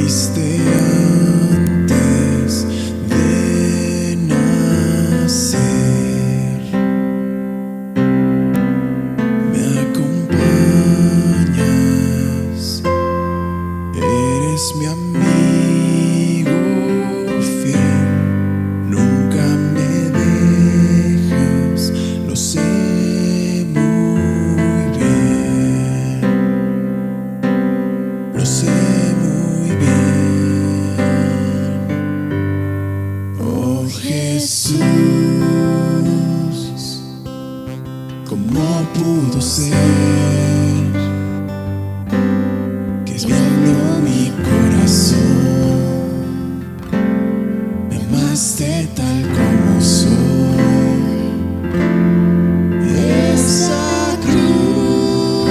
fuiste antes de nacer. Me acompañas, eres mi amigo fiel, nunca me dejas, lo sé muy bien, lo sé muy bien. Oh Jesús, ¿cómo pudo ser que viendo mi corazón me amaste tal como soy? Esa cruz,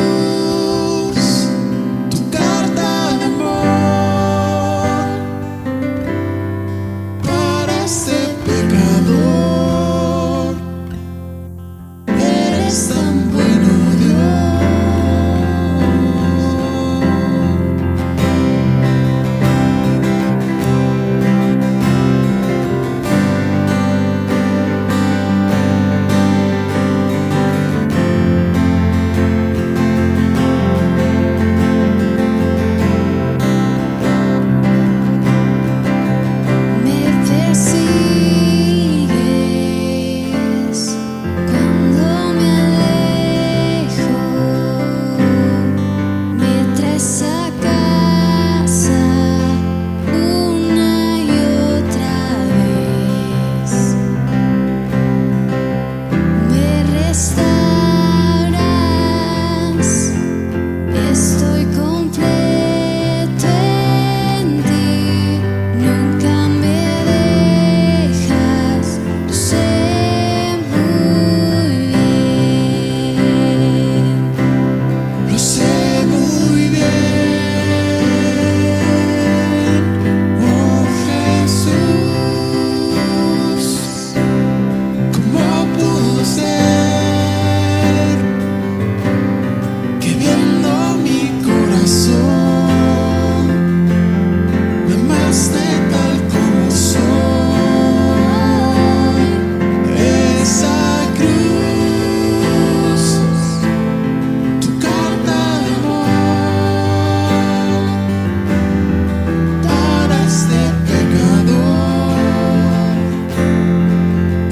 tu carta de amor para este pecador. Eres tan bueno, Dios. Me persigues cuando me alejo, me traes a casa una y otra vez, me restauras, estoy completo en ti, nunca me dejas, lo sé muy bien. Lo sé muy bien. Oh Jesús, ¿cómo pudo ser que viendo mi corazón me amaste tal como soy? Esa cruz, tu carta de amor para este pecador.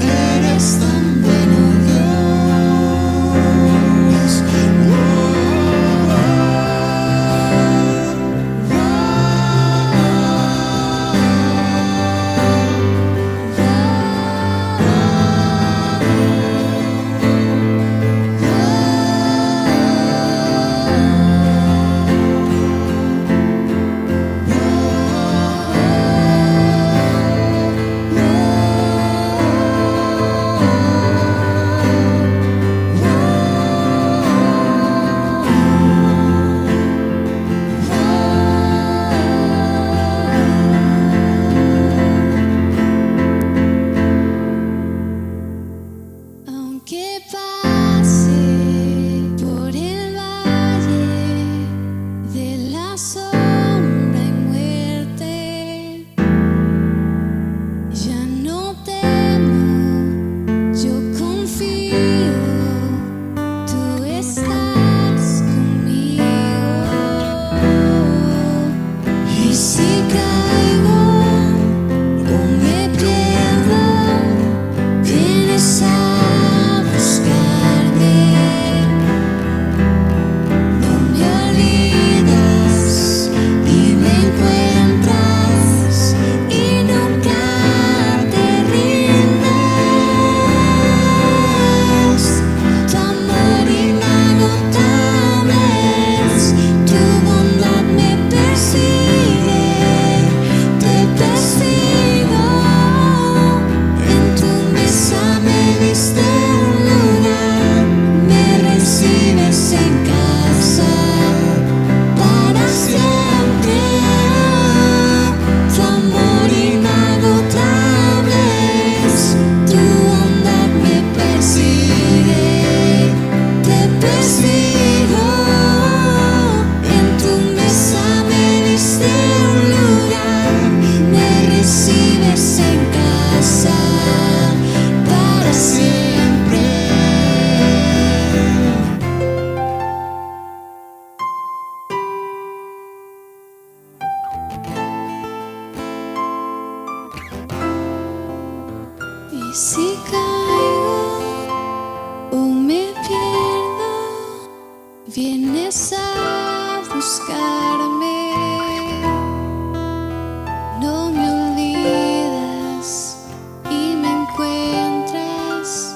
Eres tan bueno, Dios. Aunque pase por el valle de la sombra y muerte, ya no temo, yo confío, tú estás conmigo. Y si caigo o me pierdo, vienes a buscarme, no me olvidas y me encuentras y nunca te rindes. Tu amor inagotable es, tu bondad me persigue. si caigo o me pierdo, vienes a buscarme. No me olvidas y me encuentras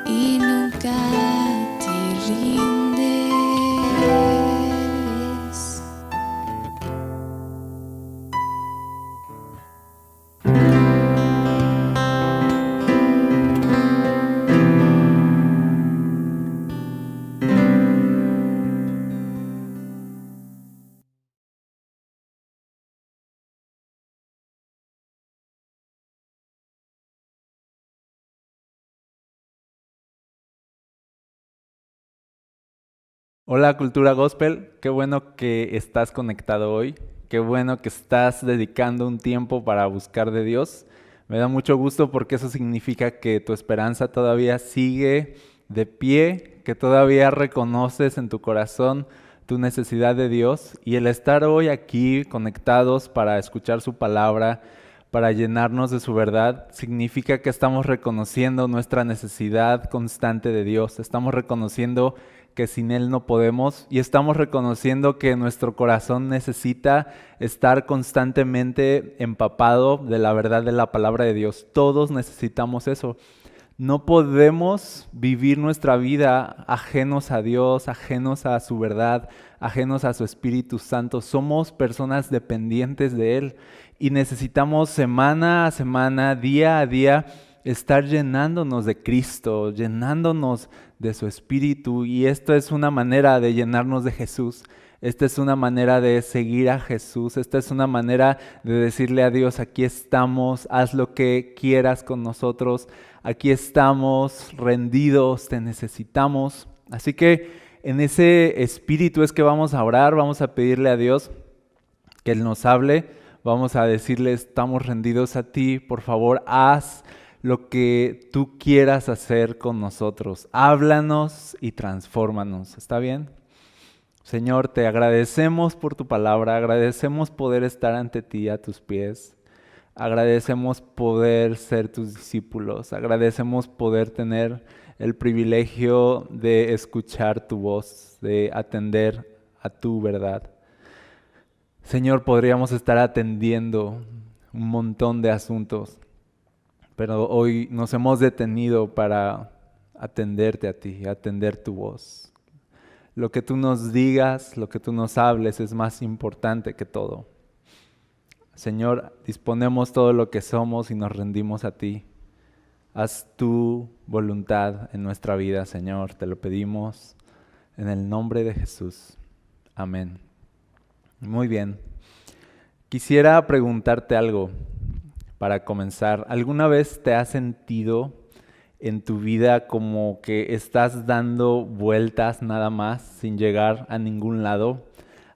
y nunca te rindes. Hola Cultura Gospel, qué bueno que estás conectado hoy, qué bueno que estás dedicando un tiempo para buscar de Dios. Me da mucho gusto porque eso significa que tu esperanza todavía sigue de pie, que todavía reconoces en tu corazón tu necesidad de Dios y el estar hoy aquí conectados para escuchar su palabra, para llenarnos de su verdad, significa que estamos reconociendo nuestra necesidad constante de Dios, estamos reconociendo que sin Él no podemos y estamos reconociendo que nuestro corazón necesita estar constantemente empapado de la verdad de la palabra de Dios. Todos necesitamos eso. No podemos vivir nuestra vida ajenos a Dios, ajenos a su verdad, ajenos a su Espíritu Santo. Somos personas dependientes de Él y necesitamos semana a semana, día a día, estar llenándonos de Cristo, llenándonos de su Espíritu, y esto es una manera de llenarnos de Jesús. Esta es una manera de seguir a Jesús. Esta es una manera de decirle a Dios: aquí estamos, haz lo que quieras con nosotros. Aquí estamos rendidos, te necesitamos. Así que en ese espíritu es que vamos a orar, vamos a pedirle a Dios que Él nos hable. Vamos a decirle: estamos rendidos a ti, por favor, haz lo que tú quieras hacer con nosotros. Háblanos y transfórmanos. ¿Está bien? Señor, te agradecemos por tu palabra, agradecemos poder estar ante ti a tus pies, agradecemos poder ser tus discípulos, agradecemos poder tener el privilegio de escuchar tu voz, de atender a tu verdad. Señor, podríamos estar atendiendo un montón de asuntos, pero hoy nos hemos detenido para atenderte a ti, atender tu voz. Lo que tú nos digas, lo que tú nos hables es más importante que todo. Señor, disponemos todo lo que somos y nos rendimos a ti. Haz tu voluntad en nuestra vida, Señor, te lo pedimos en el nombre de Jesús. Amén. Muy bien. Quisiera preguntarte algo para comenzar. ¿Alguna vez te has sentido en tu vida como que estás dando vueltas nada más sin llegar a ningún lado?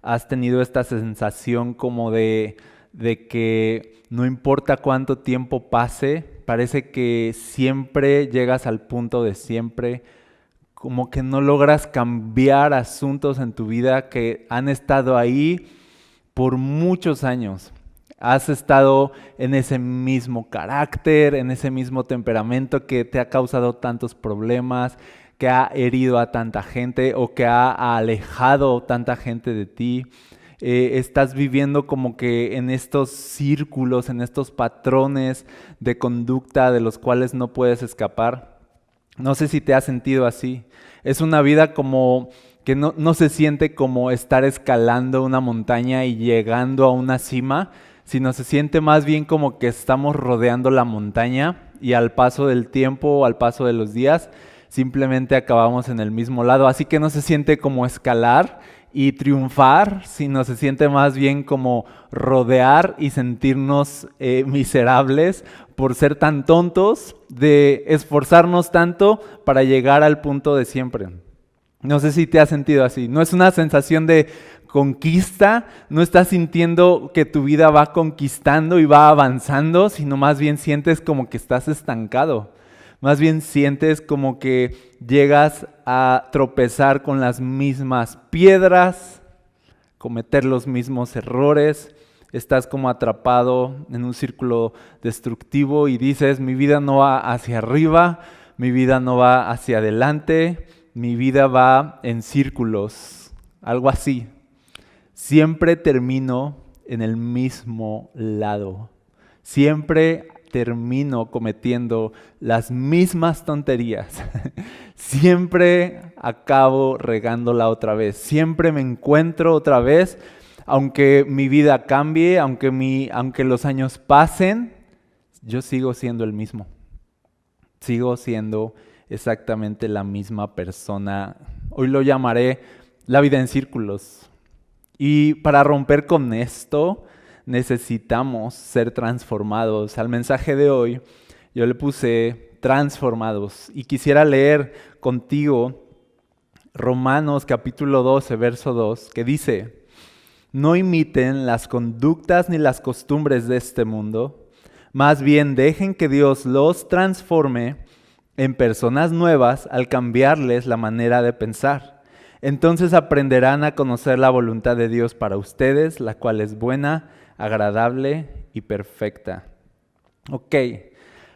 ¿Has tenido esta sensación como de que no importa cuánto tiempo pase, parece que siempre llegas al punto de siempre, como que no logras cambiar asuntos en tu vida que han estado ahí por muchos años? Has estado en ese mismo carácter, en ese mismo temperamento que te ha causado tantos problemas, que ha herido a tanta gente o que ha alejado tanta gente de ti. Estás viviendo como que en estos círculos, en estos patrones de conducta de los cuales no puedes escapar. No sé si te has sentido así. Es una vida como que no se siente como estar escalando una montaña y llegando a una cima, sino se siente más bien como que estamos rodeando la montaña y al paso del tiempo o al paso de los días simplemente acabamos en el mismo lado. Así que no se siente como escalar y triunfar, sino se siente más bien como rodear y sentirnos miserables por ser tan tontos, de esforzarnos tanto para llegar al punto de siempre. No sé si te has sentido así. No es una sensación de conquista, no estás sintiendo que tu vida va conquistando y va avanzando, sino más bien sientes como que estás estancado. Más bien sientes como que llegas a tropezar con las mismas piedras, cometer los mismos errores, estás como atrapado en un círculo destructivo y dices, mi vida no va hacia arriba, mi vida no va hacia adelante, mi vida va en círculos, algo así. Siempre termino en el mismo lado. Siempre termino cometiendo las mismas tonterías. Siempre acabo regándola otra vez. Siempre me encuentro otra vez, aunque mi vida cambie, aunque los años pasen, yo sigo siendo el mismo. Sigo siendo exactamente la misma persona. Hoy lo llamaré la vida en círculos. Y para romper con esto, necesitamos ser transformados. Al mensaje de hoy yo le puse transformados y quisiera leer contigo Romanos capítulo 12, verso 2, que dice: no imiten las conductas ni las costumbres de este mundo, más bien dejen que Dios los transforme en personas nuevas al cambiarles la manera de pensar. Entonces aprenderán a conocer la voluntad de Dios para ustedes, la cual es buena, agradable y perfecta. Ok,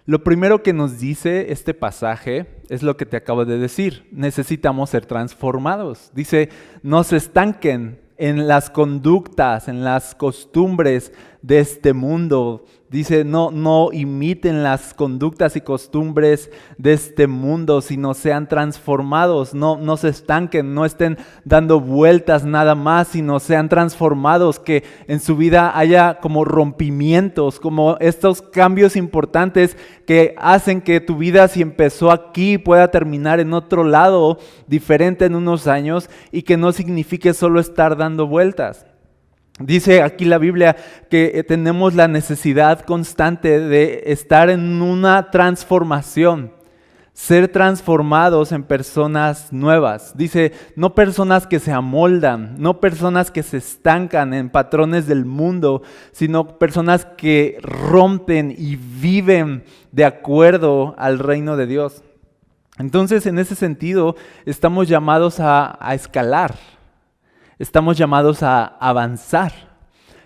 lo primero que nos dice este pasaje es lo que te acabo de decir. Necesitamos ser transformados. Dice, no se estanquen en las conductas, en las costumbres de este mundo. Dice, no imiten las conductas y costumbres de este mundo, sino sean transformados. No se estanquen, no estén dando vueltas nada más, sino sean transformados, que en su vida haya como rompimientos, como estos cambios importantes que hacen que tu vida, si empezó aquí, pueda terminar en otro lado diferente en unos años, y que no signifique solo estar dando vueltas. Dice aquí la Biblia que tenemos la necesidad constante de estar en una transformación, ser transformados en personas nuevas. Dice, no personas que se amoldan, no personas que se estancan en patrones del mundo, sino personas que rompen y viven de acuerdo al reino de Dios. Entonces, en ese sentido, estamos llamados a escalar. Estamos llamados a avanzar,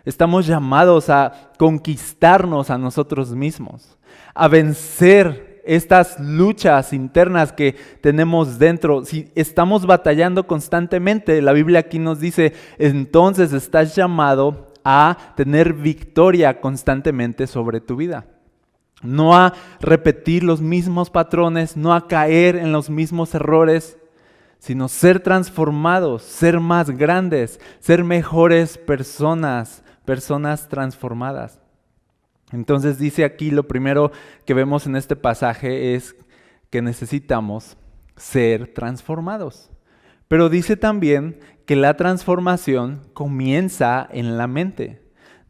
estamos llamados a conquistarnos a nosotros mismos, a vencer estas luchas internas que tenemos dentro. Si estamos batallando constantemente, la Biblia aquí nos dice, entonces estás llamado a tener victoria constantemente sobre tu vida. No a repetir los mismos patrones, no a caer en los mismos errores, sino ser transformados, ser más grandes, ser mejores personas transformadas. Entonces dice aquí, lo primero que vemos en este pasaje es que necesitamos ser transformados. Pero dice también que la transformación comienza en la mente.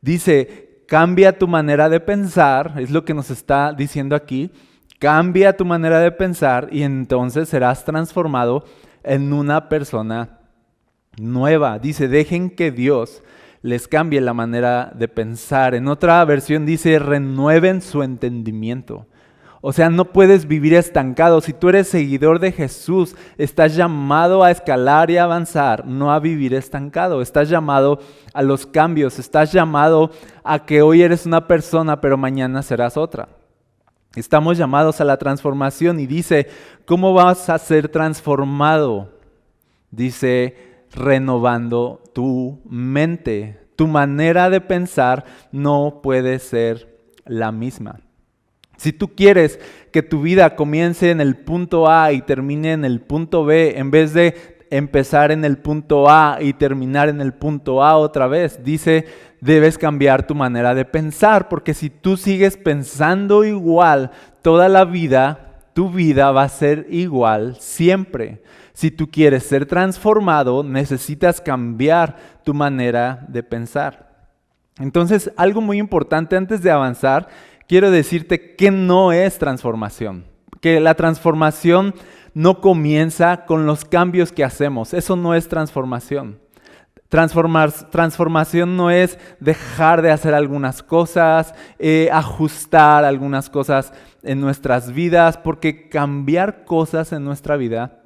Dice, cambia tu manera de pensar, es lo que nos está diciendo aquí, cambia tu manera de pensar y entonces serás transformado en una persona nueva. Dice, dejen que Dios les cambie la manera de pensar. En otra versión dice, renueven su entendimiento. O sea, no puedes vivir estancado. Si tú eres seguidor de Jesús, estás llamado a escalar y avanzar, no a vivir estancado. Estás llamado a los cambios, estás llamado a que hoy eres una persona, pero mañana serás otra. Estamos llamados a la transformación y dice, ¿cómo vas a ser transformado? Dice, renovando tu mente. Tu manera de pensar no puede ser la misma. Si tú quieres que tu vida comience en el punto A y termine en el punto B, en vez de empezar en el punto A y terminar en el punto A otra vez, dice, debes cambiar tu manera de pensar, porque si tú sigues pensando igual toda la vida, tu vida va a ser igual siempre. Si tú quieres ser transformado, necesitas cambiar tu manera de pensar. Entonces, algo muy importante antes de avanzar, quiero decirte que no es transformación, que la transformación no comienza con los cambios que hacemos. Eso no es transformación. Transformación no es dejar de hacer algunas cosas, ajustar algunas cosas en nuestras vidas, porque cambiar cosas en nuestra vida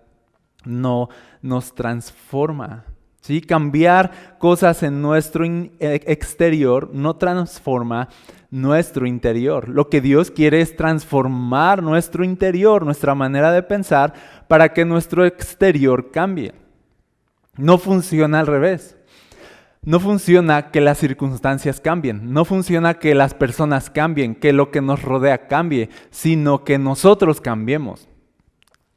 no nos transforma, ¿Sí? Cambiar cosas en nuestro exterior no transforma nuestro interior. Lo que Dios quiere es transformar nuestro interior, nuestra manera de pensar, para que nuestro exterior cambie. No funciona al revés. No funciona que las circunstancias cambien, no funciona que las personas cambien, que lo que nos rodea cambie, sino que nosotros cambiemos.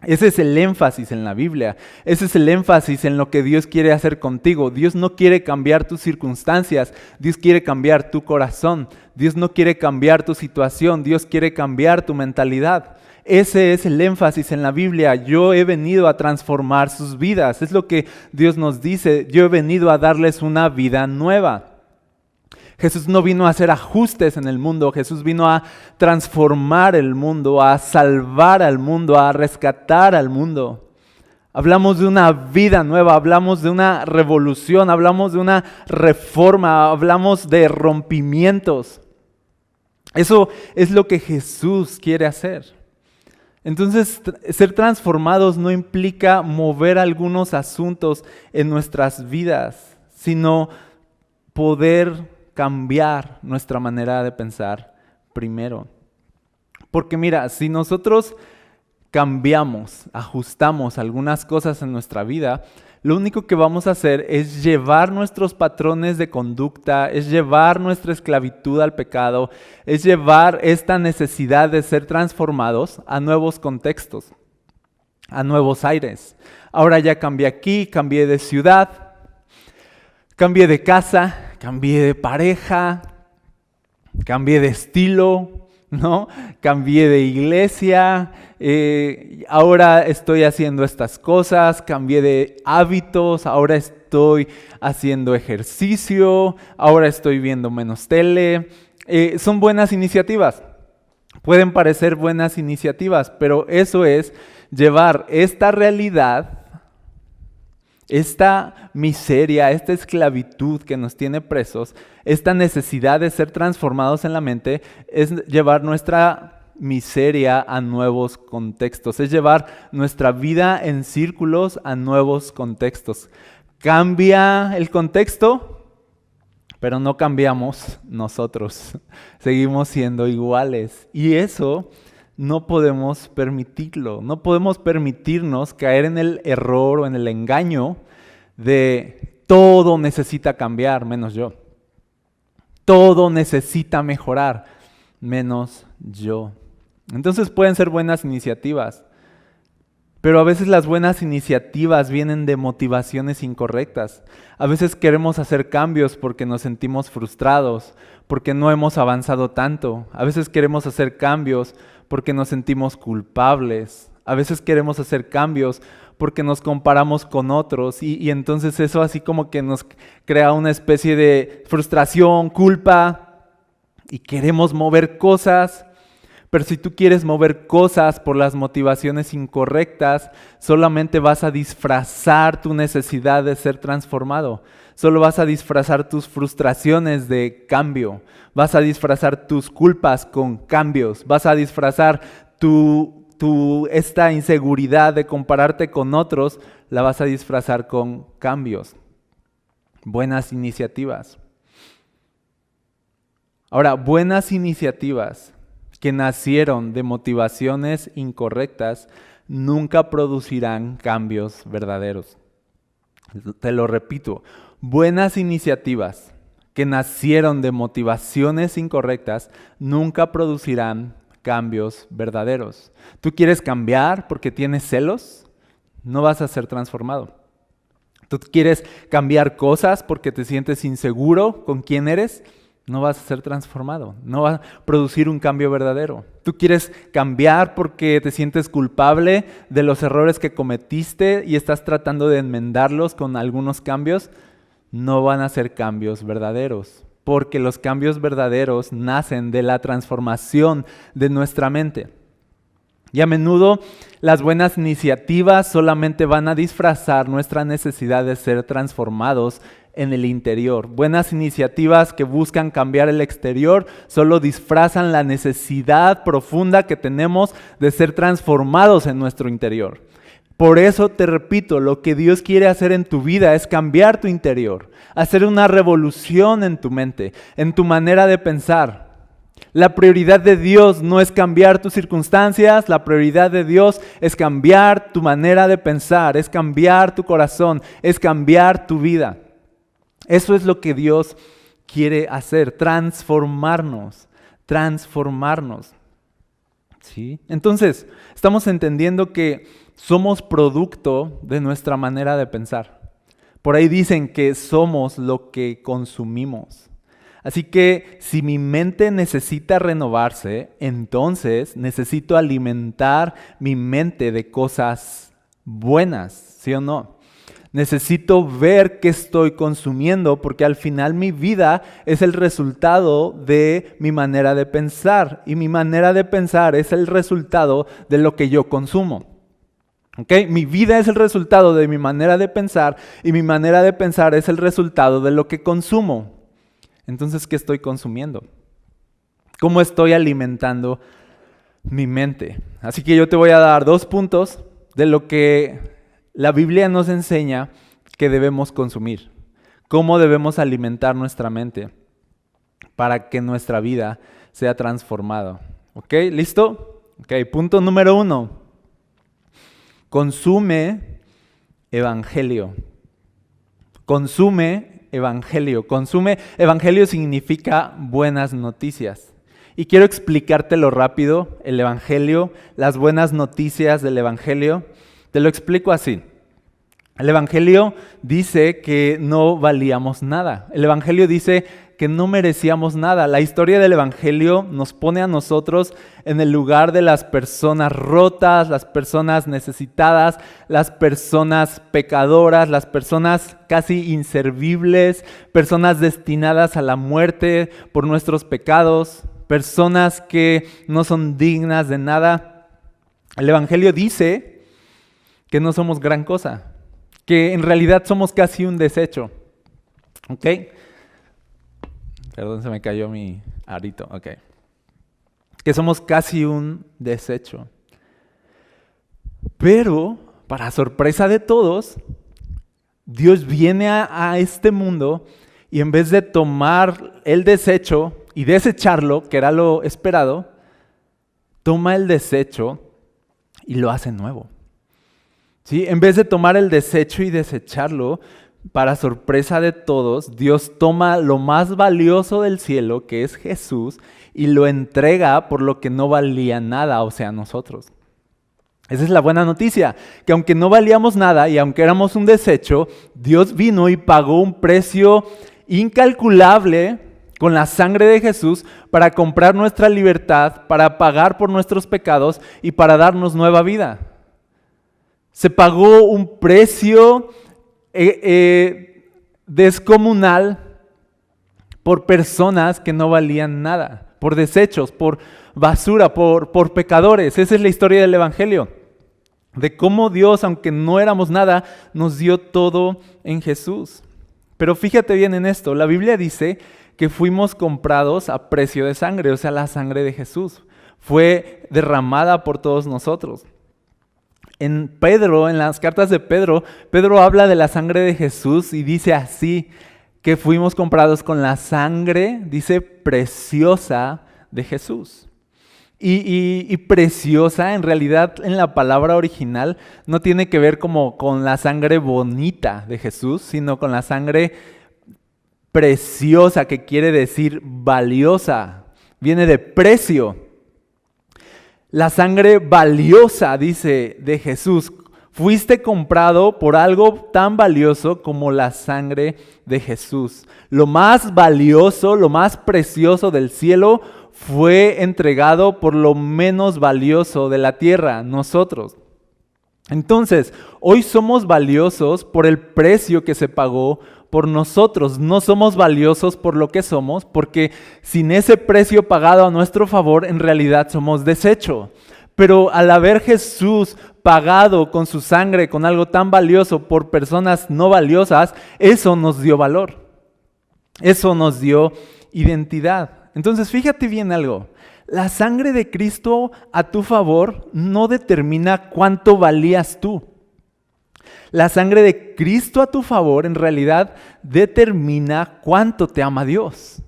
Ese es el énfasis en la Biblia, ese es el énfasis en lo que Dios quiere hacer contigo. Dios no quiere cambiar tus circunstancias, Dios quiere cambiar tu corazón, Dios no quiere cambiar tu situación, Dios quiere cambiar tu mentalidad. Ese es el énfasis en la Biblia. Yo he venido a transformar sus vidas. Es lo que Dios nos dice. Yo he venido a darles una vida nueva. Jesús no vino a hacer ajustes en el mundo. Jesús vino a transformar el mundo, a salvar al mundo, a rescatar al mundo. Hablamos de una vida nueva, hablamos de una revolución, hablamos de una reforma, hablamos de rompimientos. Eso es lo que Jesús quiere hacer. Entonces, ser transformados no implica mover algunos asuntos en nuestras vidas, sino poder cambiar nuestra manera de pensar primero. Porque mira, si nosotros cambiamos, ajustamos algunas cosas en nuestra vida, lo único que vamos a hacer es llevar nuestros patrones de conducta, es llevar nuestra esclavitud al pecado, es llevar esta necesidad de ser transformados a nuevos contextos, a nuevos aires. Ahora ya cambié aquí, cambié de ciudad, cambié de casa, cambié de pareja, cambié de estilo, ¿no? Cambié de iglesia, ahora estoy haciendo estas cosas, cambié de hábitos, ahora estoy haciendo ejercicio, ahora estoy viendo menos tele. Son buenas iniciativas, pueden parecer buenas iniciativas, pero eso es llevar esta realidad, esta miseria, esta esclavitud que nos tiene presos, esta necesidad de ser transformados en la mente, es llevar nuestra miseria a nuevos contextos, es llevar nuestra vida en círculos a nuevos contextos. Cambia el contexto, pero no cambiamos nosotros, seguimos siendo iguales y eso no podemos permitirlo, no podemos permitirnos caer en el error o en el engaño de todo necesita cambiar menos yo. Todo necesita mejorar menos yo. Entonces pueden ser buenas iniciativas, pero a veces las buenas iniciativas vienen de motivaciones incorrectas. A veces queremos hacer cambios porque nos sentimos frustrados, porque no hemos avanzado tanto. A veces queremos hacer cambios porque nos sentimos culpables. A veces queremos hacer cambios porque nos comparamos con otros y entonces eso así como que nos crea una especie de frustración, culpa y queremos mover cosas. Pero si tú quieres mover cosas por las motivaciones incorrectas, solamente vas a disfrazar tu necesidad de ser transformado. Solo vas a disfrazar tus frustraciones de cambio. Vas a disfrazar tus culpas con cambios. Vas a disfrazar esta inseguridad de compararte con otros, la vas a disfrazar con cambios. Buenas iniciativas. Ahora, buenas iniciativas que nacieron de motivaciones incorrectas nunca producirán cambios verdaderos. Te lo repito, buenas iniciativas que nacieron de motivaciones incorrectas nunca producirán cambios verdaderos. ¿Tú quieres cambiar porque tienes celos? No vas a ser transformado. ¿Tú quieres cambiar cosas porque te sientes inseguro con quién eres? No vas a ser transformado, no va a producir un cambio verdadero. Tú quieres cambiar porque te sientes culpable de los errores que cometiste y estás tratando de enmendarlos con algunos cambios, no van a ser cambios verdaderos, porque los cambios verdaderos nacen de la transformación de nuestra mente. Y a menudo las buenas iniciativas solamente van a disfrazar nuestra necesidad de ser transformados en el interior. Buenas iniciativas que buscan cambiar el exterior solo disfrazan la necesidad profunda que tenemos de ser transformados en nuestro interior. Por eso te repito, lo que Dios quiere hacer en tu vida es cambiar tu interior, hacer una revolución en tu mente, en tu manera de pensar. La prioridad de Dios no es cambiar tus circunstancias, la prioridad de Dios es cambiar tu manera de pensar, es cambiar tu corazón, es cambiar tu vida. Eso es lo que Dios quiere hacer, transformarnos. ¿Sí? Entonces, estamos entendiendo que somos producto de nuestra manera de pensar. Por ahí dicen que somos lo que consumimos. Así que si mi mente necesita renovarse, entonces necesito alimentar mi mente de cosas buenas, ¿sí o no? Necesito ver qué estoy consumiendo porque al final mi vida es el resultado de mi manera de pensar y mi manera de pensar es el resultado de lo que yo consumo. ¿Okay? Mi vida es el resultado de mi manera de pensar y mi manera de pensar es el resultado de lo que consumo. Entonces, ¿qué estoy consumiendo? ¿Cómo estoy alimentando mi mente? Así que yo te voy a dar 2 puntos de lo que la Biblia nos enseña que debemos consumir. Cómo debemos alimentar nuestra mente para que nuestra vida sea transformada. ¿Ok? ¿Listo? Ok, punto número 1. Consume evangelio. Consume evangelio. Consume evangelio significa buenas noticias. Y quiero explicártelo rápido, el evangelio, las buenas noticias del evangelio. Te lo explico así. El evangelio dice que no valíamos nada. El evangelio dice que no merecíamos nada. La historia del evangelio nos pone a nosotros en el lugar de las personas rotas, las personas necesitadas, las personas pecadoras, las personas casi inservibles, personas destinadas a la muerte por nuestros pecados, personas que no son dignas de nada. El evangelio dice que no somos gran cosa, que en realidad somos casi un desecho. ¿Ok? Perdón, se me cayó mi arito. Ok. Que somos casi un desecho. Pero, para sorpresa de todos, Dios viene a este mundo y en vez de tomar el desecho y desecharlo, que era lo esperado, toma el desecho y lo hace nuevo. ¿Sí? En vez de tomar el desecho y desecharlo, para sorpresa de todos, Dios toma lo más valioso del cielo, que es Jesús, y lo entrega por lo que no valía nada, o sea, nosotros. Esa es la buena noticia, que aunque no valíamos nada y aunque éramos un desecho, Dios vino y pagó un precio incalculable con la sangre de Jesús para comprar nuestra libertad, para pagar por nuestros pecados y para darnos nueva vida. Se pagó un precio descomunal por personas que no valían nada, por desechos, por basura, por pecadores. Esa es la historia del evangelio, de cómo Dios, aunque no éramos nada, nos dio todo en Jesús. Pero fíjate bien en esto, la Biblia dice que fuimos comprados a precio de sangre, o sea, la sangre de Jesús fue derramada por todos nosotros. En Pedro, en las cartas de Pedro, Pedro habla de la sangre de Jesús y dice así, que fuimos comprados con la sangre, dice, preciosa de Jesús. Y preciosa, en realidad, en la palabra original, no tiene que ver como con la sangre bonita de Jesús, sino con la sangre preciosa, que quiere decir valiosa, viene de precio. La sangre valiosa, dice, de Jesús. Fuiste comprado por algo tan valioso como la sangre de Jesús. Lo más valioso, lo más precioso del cielo fue entregado por lo menos valioso de la tierra, nosotros. Entonces, hoy somos valiosos por el precio que se pagó por nosotros. No somos valiosos por lo que somos, porque sin ese precio pagado a nuestro favor, en realidad somos desecho. Pero al haber Jesús pagado con su sangre, con algo tan valioso por personas no valiosas, eso nos dio valor. Eso nos dio identidad. Entonces, fíjate bien algo. La sangre de Cristo a tu favor no determina cuánto valías tú. La sangre de Cristo a tu favor en realidad determina cuánto te ama Dios.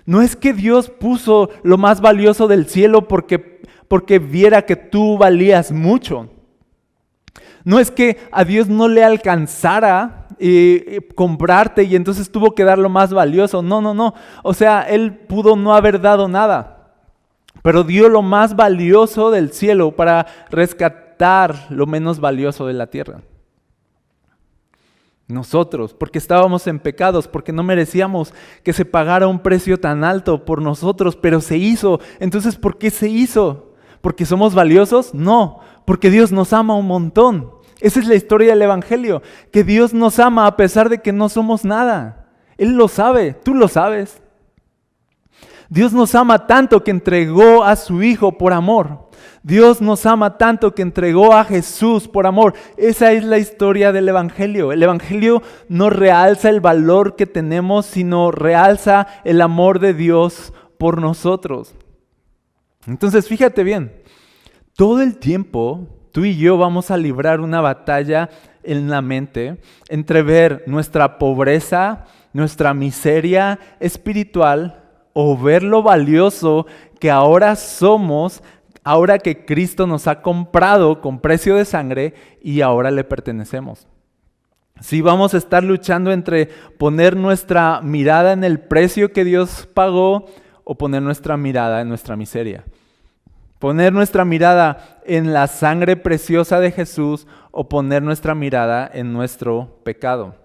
No es que Dios puso lo más valioso del cielo porque viera que tú valías mucho. No es que a Dios no le alcanzara comprarte y entonces tuvo que dar lo más valioso. No. O sea, Él pudo no haber dado nada, pero dio lo más valioso del cielo para rescatar lo menos valioso de la tierra. Nosotros, porque estábamos en pecados, porque no merecíamos que se pagara un precio tan alto por nosotros, pero se hizo. Entonces, ¿por qué se hizo? ¿Porque somos valiosos? No, porque Dios nos ama un montón. Esa es la historia del Evangelio, que Dios nos ama a pesar de que no somos nada. Él lo sabe, tú lo sabes. Dios nos ama tanto que entregó a su Hijo por amor. Dios nos ama tanto que entregó a Jesús por amor. Esa es la historia del Evangelio. El Evangelio no realza el valor que tenemos, sino realza el amor de Dios por nosotros. Entonces, fíjate bien, todo el tiempo tú y yo vamos a librar una batalla en la mente entre ver nuestra pobreza, nuestra miseria espiritual o ver lo valioso que ahora somos, ahora que Cristo nos ha comprado con precio de sangre y ahora le pertenecemos. Sí, vamos a estar luchando entre poner nuestra mirada en el precio que Dios pagó o poner nuestra mirada en nuestra miseria. Poner nuestra mirada en la sangre preciosa de Jesús o poner nuestra mirada en nuestro pecado.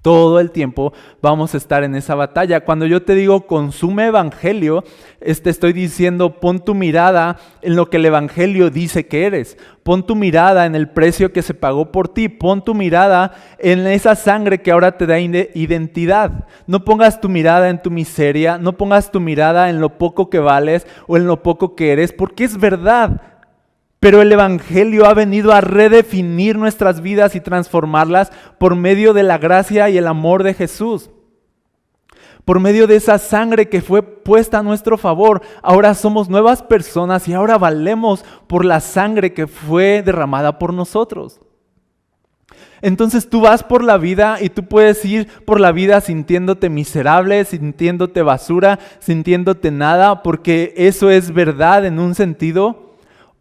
Todo el tiempo vamos a estar en esa batalla. Cuando yo te digo consume evangelio, estoy diciendo pon tu mirada en lo que el evangelio dice que eres. Pon tu mirada en el precio que se pagó por ti. Pon tu mirada en esa sangre que ahora te da identidad. No pongas tu mirada en tu miseria, no pongas tu mirada en lo poco que vales o en lo poco que eres, porque es verdad. Pero el Evangelio ha venido a redefinir nuestras vidas y transformarlas por medio de la gracia y el amor de Jesús. Por medio de esa sangre que fue puesta a nuestro favor, ahora somos nuevas personas y ahora valemos por la sangre que fue derramada por nosotros. Entonces tú vas por la vida y tú puedes ir por la vida sintiéndote miserable, sintiéndote basura, sintiéndote nada, porque eso es verdad en un sentido.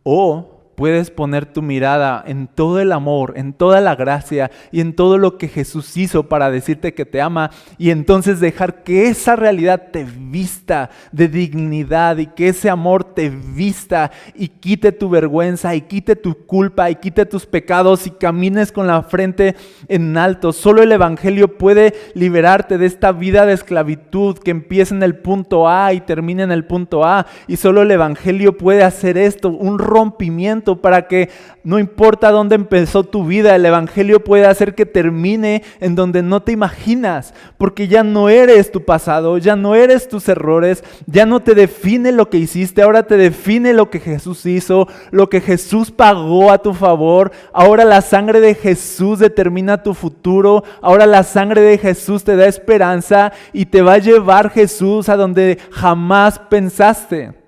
O puedes poner tu mirada en todo el amor, en toda la gracia y en todo lo que Jesús hizo para decirte que te ama y entonces dejar que esa realidad te vista de dignidad y que ese amor te vista y quite tu vergüenza y quite tu culpa y quite tus pecados y camines con la frente en alto. Solo el Evangelio puede liberarte de esta vida de esclavitud que empieza en el punto A y termina en el punto A, y solo el Evangelio puede hacer esto, un rompimiento para que no importa dónde empezó tu vida, el Evangelio puede hacer que termine en donde no te imaginas, porque ya no eres tu pasado, ya no eres tus errores, ya no te define lo que hiciste, ahora te define lo que Jesús hizo, lo que Jesús pagó a tu favor. Ahora la sangre de Jesús determina tu futuro, ahora la sangre de Jesús te da esperanza y te va a llevar Jesús a donde jamás pensaste.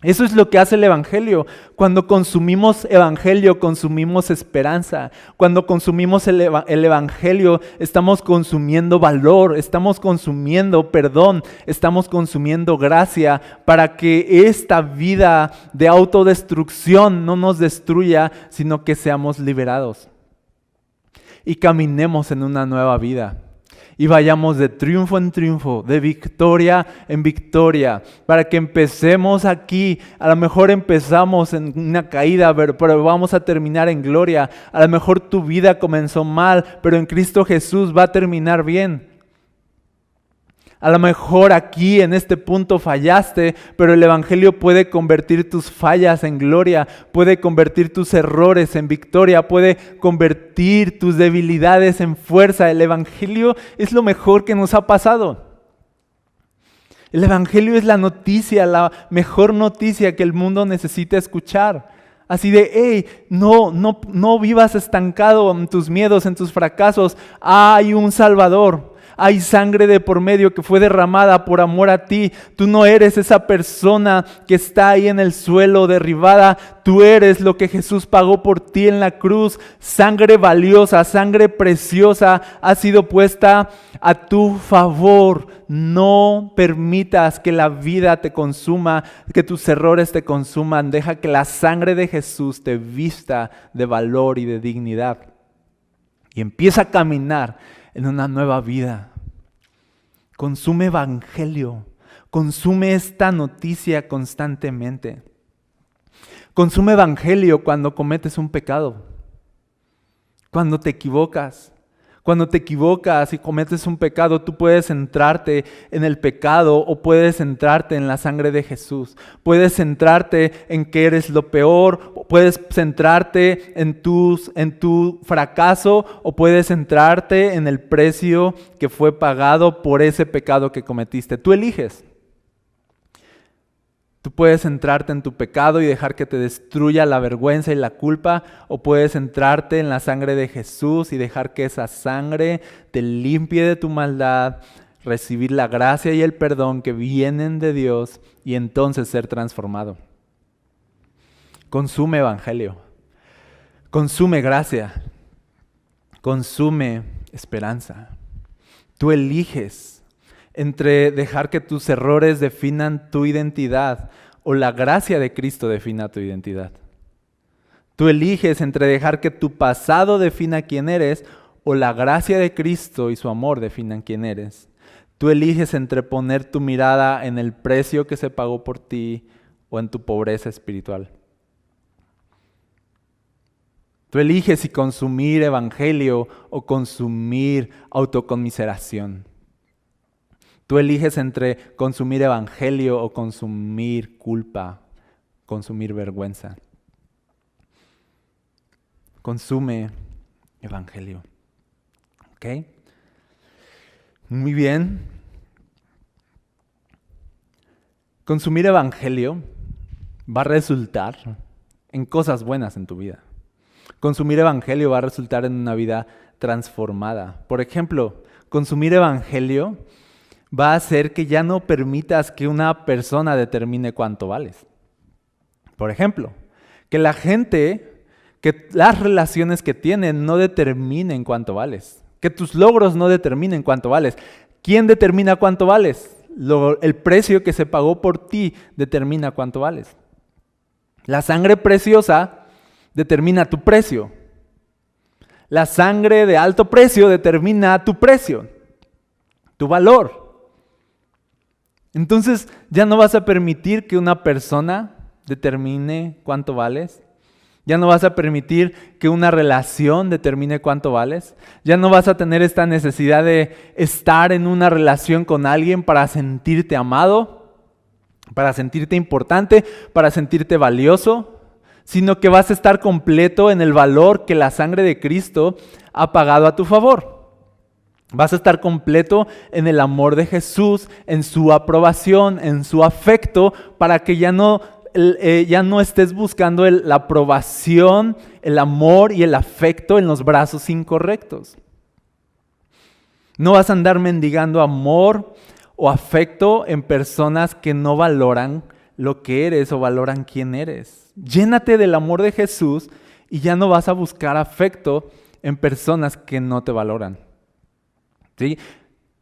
Eso es lo que hace el Evangelio. Cuando consumimos Evangelio, consumimos esperanza. Cuando consumimos el Evangelio, estamos consumiendo valor, estamos consumiendo perdón, estamos consumiendo gracia para que esta vida de autodestrucción no nos destruya, sino que seamos liberados y caminemos en una nueva vida. Y vayamos de triunfo en triunfo, de victoria en victoria, para que empecemos aquí. A lo mejor empezamos en una caída, pero vamos a terminar en gloria. A lo mejor tu vida comenzó mal, pero en Cristo Jesús va a terminar bien. A lo mejor aquí en este punto fallaste, pero el Evangelio puede convertir tus fallas en gloria, puede convertir tus errores en victoria, puede convertir tus debilidades en fuerza. El Evangelio es lo mejor que nos ha pasado. El Evangelio es la noticia, la mejor noticia que el mundo necesita escuchar. Así de, hey, no vivas estancado en tus miedos, en tus fracasos. Hay un Salvador. Hay sangre de por medio que fue derramada por amor a ti. Tú no eres esa persona que está ahí en el suelo derribada. Tú eres lo que Jesús pagó por ti en la cruz. Sangre valiosa, sangre preciosa ha sido puesta a tu favor. No permitas que la vida te consuma, que tus errores te consuman. Deja que la sangre de Jesús te vista de valor y de dignidad. Y empieza a caminar en una nueva vida. Consume evangelio. Consume esta noticia constantemente. Consume evangelio cuando cometes un pecado. Cuando te equivocas. Cuando te equivocas y cometes un pecado, tú puedes centrarte en el pecado o puedes centrarte en la sangre de Jesús. Puedes centrarte en que eres lo peor, o puedes centrarte en tu fracaso o puedes centrarte en el precio que fue pagado por ese pecado que cometiste. Tú eliges. Tú puedes centrarte en tu pecado y dejar que te destruya la vergüenza y la culpa, o puedes centrarte en la sangre de Jesús y dejar que esa sangre te limpie de tu maldad, recibir la gracia y el perdón que vienen de Dios y entonces ser transformado. Consume evangelio, consume gracia, consume esperanza. Tú eliges entre dejar que tus errores definan tu identidad o la gracia de Cristo defina tu identidad. Tú eliges entre dejar que tu pasado defina quién eres o la gracia de Cristo y su amor definan quién eres. Tú eliges entre poner tu mirada en el precio que se pagó por ti o en tu pobreza espiritual. Tú eliges si consumir evangelio o consumir autoconmiseración. Tú eliges entre consumir evangelio o consumir culpa, consumir vergüenza. Consume evangelio. ¿Ok? Muy bien. Consumir evangelio va a resultar en cosas buenas en tu vida. Consumir evangelio va a resultar en una vida transformada. Por ejemplo, consumir evangelio va a hacer que ya no permitas que una persona determine cuánto vales. Por ejemplo, que la gente, que las relaciones que tienen no determinen cuánto vales. Que tus logros no determinen cuánto vales. ¿Quién determina cuánto vales? El precio que se pagó por ti determina cuánto vales. La sangre preciosa determina tu precio. La sangre de alto precio determina tu precio, tu valor. Entonces, ya no vas a permitir que una persona determine cuánto vales. Ya no vas a permitir que una relación determine cuánto vales. Ya no vas a tener esta necesidad de estar en una relación con alguien para sentirte amado, para sentirte importante, para sentirte valioso, sino que vas a estar completo en el valor que la sangre de Cristo ha pagado a tu favor. Vas a estar completo en el amor de Jesús, en su aprobación, en su afecto, para que ya no estés buscando la aprobación, el amor y el afecto en los brazos incorrectos. No vas a andar mendigando amor o afecto en personas que no valoran lo que eres o valoran quién eres. Llénate del amor de Jesús y ya no vas a buscar afecto en personas que no te valoran. ¿Sí?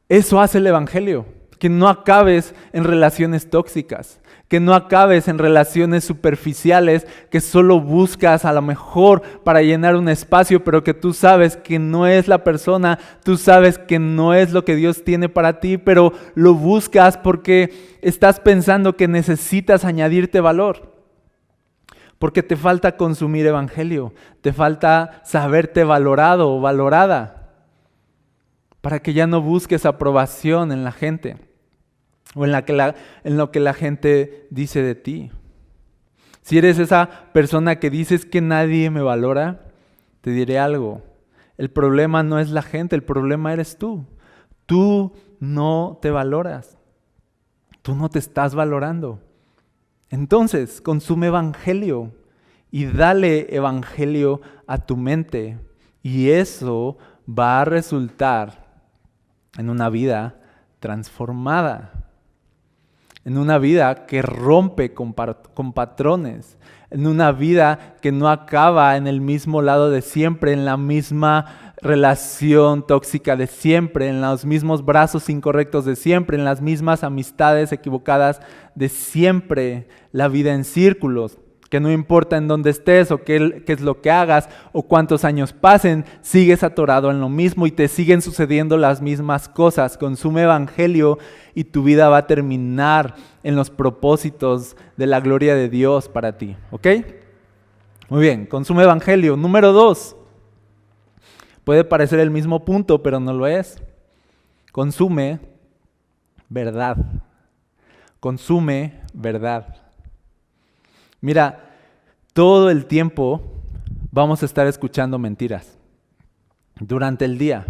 Eso hace el evangelio, que no acabes en relaciones tóxicas, que no acabes en relaciones superficiales que solo buscas a lo mejor para llenar un espacio, pero que tú sabes que no es la persona, tú sabes que no es lo que Dios tiene para ti, pero lo buscas porque estás pensando que necesitas añadirte valor. Porque te falta consumir evangelio, te falta saberte valorado o valorada, para que ya no busques aprobación en la gente o en lo que la gente dice de ti. Si eres esa persona que dices que nadie me valora, te diré algo. El problema no es la gente, el problema eres tú. Tú no te valoras. Tú no te estás valorando. Entonces, consume evangelio y dale evangelio a tu mente. Y eso va a resultar en una vida transformada, en una vida que rompe con patrones, en una vida que no acaba en el mismo lado de siempre, en la misma relación tóxica de siempre, en los mismos brazos incorrectos de siempre, en las mismas amistades equivocadas de siempre, la vida en círculos, que no importa en dónde estés o qué es lo que hagas o cuántos años pasen, sigues atorado en lo mismo y te siguen sucediendo las mismas cosas. Consume evangelio y tu vida va a terminar en los propósitos de la gloria de Dios para ti, ¿ok? Muy bien, consume evangelio. Número 2, puede parecer el mismo punto, pero no lo es. Consume verdad. Consume verdad. Mira, todo el tiempo vamos a estar escuchando mentiras durante el día.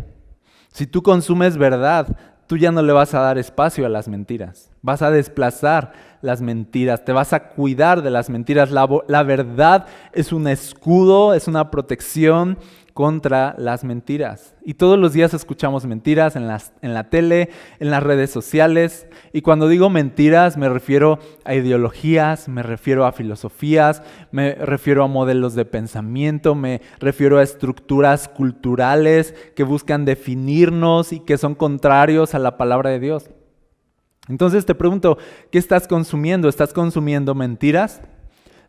Si tú consumes verdad, tú ya no le vas a dar espacio a las mentiras. Vas a desplazar las mentiras, te vas a cuidar de las mentiras. La verdad es un escudo, es una protección contra las mentiras. Y todos los días escuchamos mentiras en la tele, en las redes sociales. Y cuando digo mentiras me refiero a ideologías, me refiero a filosofías, me refiero a modelos de pensamiento, me refiero a estructuras culturales que buscan definirnos y que son contrarios a la palabra de Dios. Entonces te pregunto, ¿qué estás consumiendo? ¿Estás consumiendo mentiras?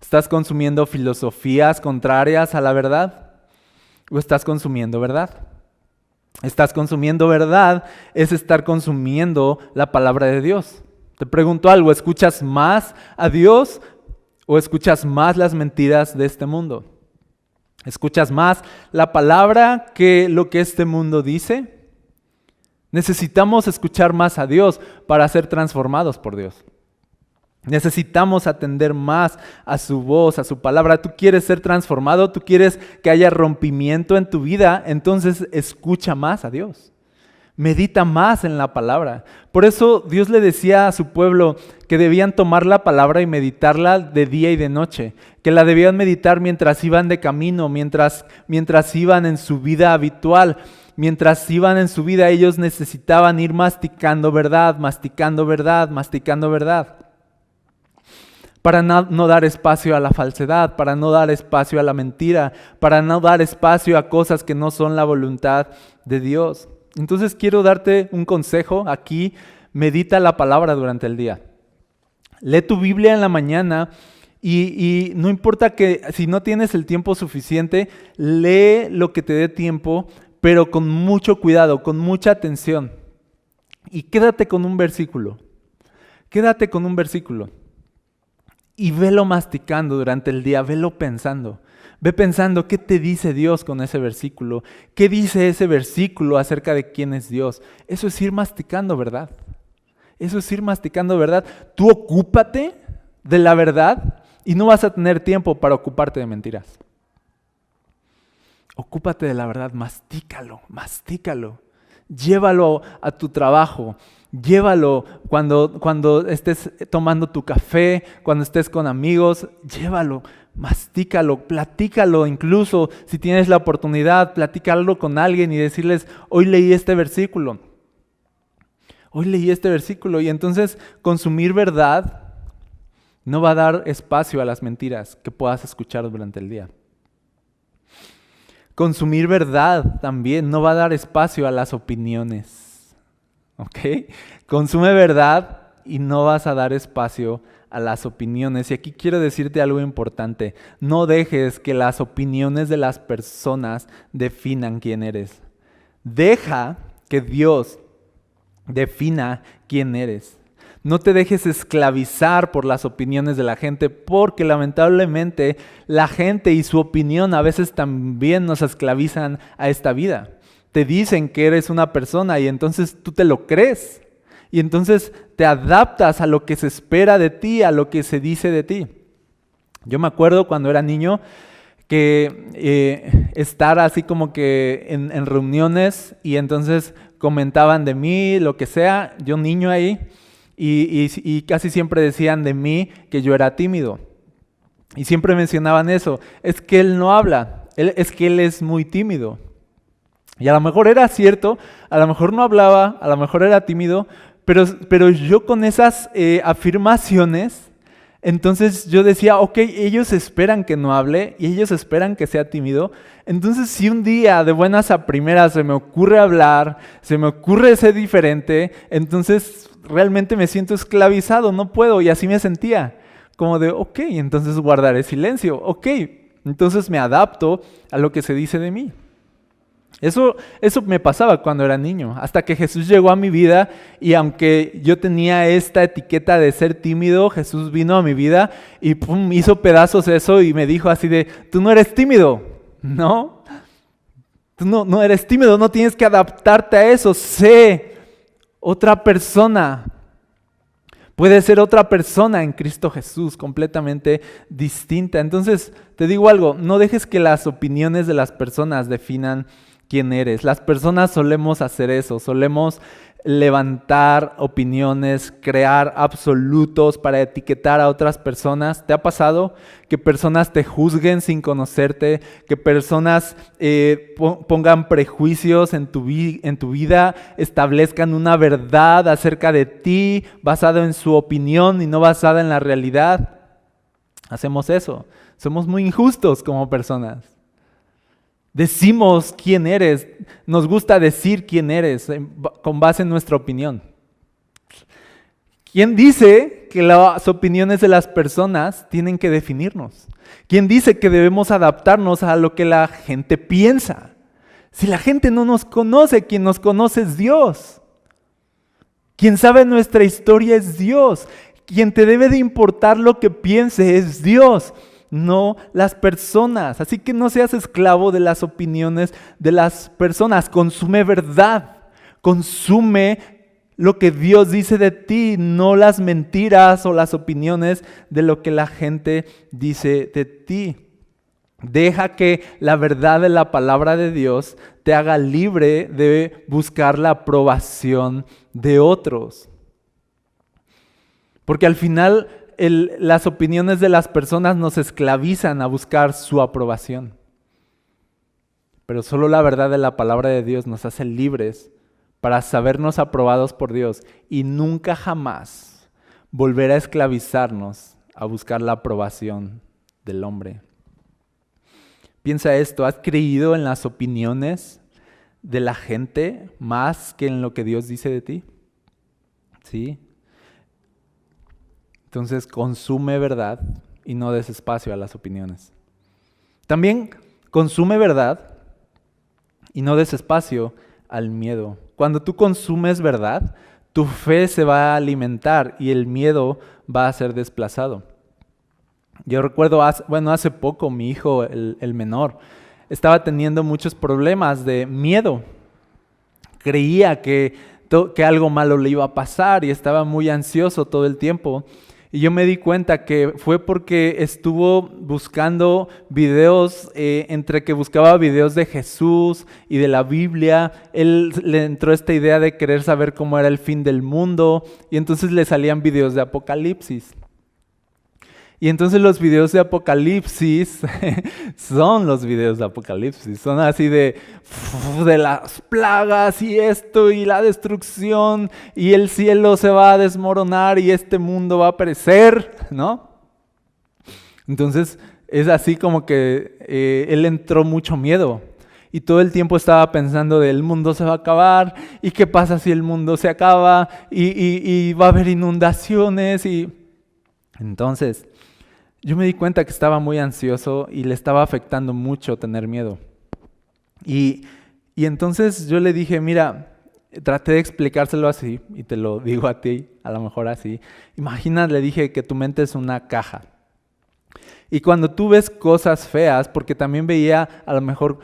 ¿Estás consumiendo filosofías contrarias a la verdad? ¿O estás consumiendo verdad? Estás consumiendo verdad es estar consumiendo la palabra de Dios. Te pregunto algo, ¿escuchas más a Dios o escuchas más las mentiras de este mundo? ¿Escuchas más la palabra que lo que este mundo dice? Necesitamos escuchar más a Dios para ser transformados por Dios. Necesitamos atender más a su voz, a su palabra. Tú quieres ser transformado, tú quieres que haya rompimiento en tu vida, entonces escucha más a Dios. Medita más en la palabra. Por eso Dios le decía a su pueblo que debían tomar la palabra y meditarla de día y de noche, que la debían meditar mientras iban de camino, mientras iban en su vida habitual. Mientras iban en su vida, ellos necesitaban ir masticando verdad, masticando verdad, masticando verdad. Para no dar espacio a la falsedad, para no dar espacio a la mentira, para no dar espacio a cosas que no son la voluntad de Dios. Entonces quiero darte un consejo aquí, medita la palabra durante el día. Lee tu Biblia en la mañana y no importa que si no tienes el tiempo suficiente, lee lo que te dé tiempo, pero con mucho cuidado, con mucha atención. Y quédate con un versículo. Quédate con un versículo. Y velo masticando durante el día, velo pensando. Ve pensando qué te dice Dios con ese versículo. ¿Qué dice ese versículo acerca de quién es Dios? Eso es ir masticando verdad. Eso es ir masticando verdad. Tú ocúpate de la verdad y no vas a tener tiempo para ocuparte de mentiras. Ocúpate de la verdad, mastícalo, mastícalo. Llévalo a tu trabajo, llévalo cuando estés tomando tu café, cuando estés con amigos, llévalo, mastícalo, platícalo, incluso si tienes la oportunidad, platícalo con alguien y decirles, hoy leí este versículo. Hoy leí este versículo y entonces consumir verdad no va a dar espacio a las mentiras que puedas escuchar durante el día. Consumir verdad también no va a dar espacio a las opiniones, ¿ok? Consume verdad y no vas a dar espacio a las opiniones. Y aquí quiero decirte algo importante. No dejes que las opiniones de las personas definan quién eres. Deja que Dios defina quién eres. No te dejes esclavizar por las opiniones de la gente, porque lamentablemente la gente y su opinión a veces también nos esclavizan a esta vida. Te dicen que eres una persona y entonces tú te lo crees. Y entonces te adaptas a lo que se espera de ti, a lo que se dice de ti. Yo me acuerdo cuando era niño que estar así como que en reuniones y entonces comentaban de mí, lo que sea, yo niño ahí. Y casi siempre decían de mí que yo era tímido. Y siempre mencionaban eso. Es que él no habla. Es que él es muy tímido. Y a lo mejor era cierto, a lo mejor no hablaba, a lo mejor era tímido, pero yo con esas afirmaciones, entonces yo decía, ok, ellos esperan que no hable y ellos esperan que sea tímido. Entonces si un día de buenas a primeras se me ocurre hablar, se me ocurre ser diferente, entonces realmente me siento esclavizado, no puedo, y así me sentía. Como de, ok, entonces guardaré silencio, ok, entonces me adapto a lo que se dice de mí. Eso me pasaba cuando era niño, hasta que Jesús llegó a mi vida y aunque yo tenía esta etiqueta de ser tímido, Jesús vino a mi vida y pum, hizo pedazos eso y me dijo así de, tú no eres tímido, ¿no? Tú no eres tímido, no tienes que adaptarte a eso, sé otra persona. Puede ser otra persona en Cristo Jesús, completamente distinta. Entonces, te digo algo, no dejes que las opiniones de las personas definan quién eres. Las personas solemos hacer eso, solemos levantar opiniones, crear absolutos para etiquetar a otras personas. ¿Te ha pasado que personas te juzguen sin conocerte? Que personas pongan prejuicios en tu vida, establezcan una verdad acerca de ti basada en su opinión y no basada en la realidad? Hacemos eso. Somos muy injustos como personas. Decimos quién eres, nos gusta decir quién eres con base en nuestra opinión. ¿Quién dice que las opiniones de las personas tienen que definirnos? ¿Quién dice que debemos adaptarnos a lo que la gente piensa? Si la gente no nos conoce, quien nos conoce es Dios. Quien sabe nuestra historia es Dios. Quien te debe de importar lo que piense es Dios, no las personas. Así que no seas esclavo de las opiniones de las personas. Consume verdad, consume lo que Dios dice de ti, no las mentiras o las opiniones de lo que la gente dice de ti. Deja que la verdad de la palabra de Dios te haga libre de buscar la aprobación de otros. Porque al final las opiniones de las personas nos esclavizan a buscar su aprobación. Pero solo la verdad de la palabra de Dios nos hace libres para sabernos aprobados por Dios y nunca jamás volver a esclavizarnos a buscar la aprobación del hombre. Piensa esto, ¿has creído en las opiniones de la gente más que en lo que Dios dice de ti? ¿Sí? Entonces consume verdad y no des espacio a las opiniones. También consume verdad y no des espacio al miedo. Cuando tú consumes verdad, tu fe se va a alimentar y el miedo va a ser desplazado. Yo recuerdo, hace poco mi hijo, el menor, estaba teniendo muchos problemas de miedo. Creía que algo malo le iba a pasar y estaba muy ansioso todo el tiempo. Y yo me di cuenta que fue porque estuvo buscando videos, entre que buscaba videos de Jesús y de la Biblia, él le entró esta idea de querer saber cómo era el fin del mundo y entonces le salían videos de Apocalipsis. Y entonces los videos de Apocalipsis son los videos de Apocalipsis, son así de las plagas y esto y la destrucción y el cielo se va a desmoronar y este mundo va a perecer, ¿no? Entonces es así como que él entró mucho miedo y todo el tiempo estaba pensando de el mundo se va a acabar y qué pasa si el mundo se acaba y va a haber inundaciones y entonces yo me di cuenta que estaba muy ansioso y le estaba afectando mucho tener miedo. Y entonces yo le dije, mira, traté de explicárselo así, y te lo digo a ti, a lo mejor así. Imagina, le dije, que tu mente es una caja. Y cuando tú ves cosas feas, porque también veía a lo mejor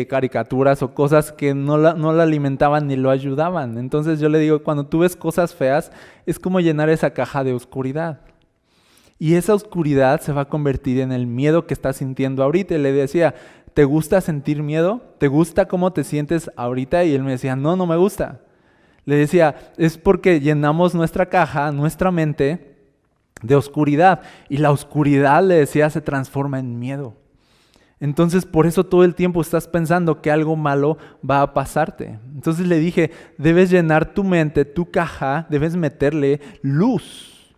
caricaturas o cosas que no la alimentaban ni lo ayudaban. Entonces yo le digo, cuando tú ves cosas feas, es como llenar esa caja de oscuridad. Y esa oscuridad se va a convertir en el miedo que estás sintiendo ahorita. Y le decía, ¿te gusta sentir miedo? ¿Te gusta cómo te sientes ahorita? Y él me decía, no me gusta. Le decía, es porque llenamos nuestra caja, nuestra mente, de oscuridad. Y la oscuridad, le decía, se transforma en miedo. Entonces por eso todo el tiempo estás pensando que algo malo va a pasarte. Entonces le dije, debes llenar tu mente, tu caja, debes meterle luz.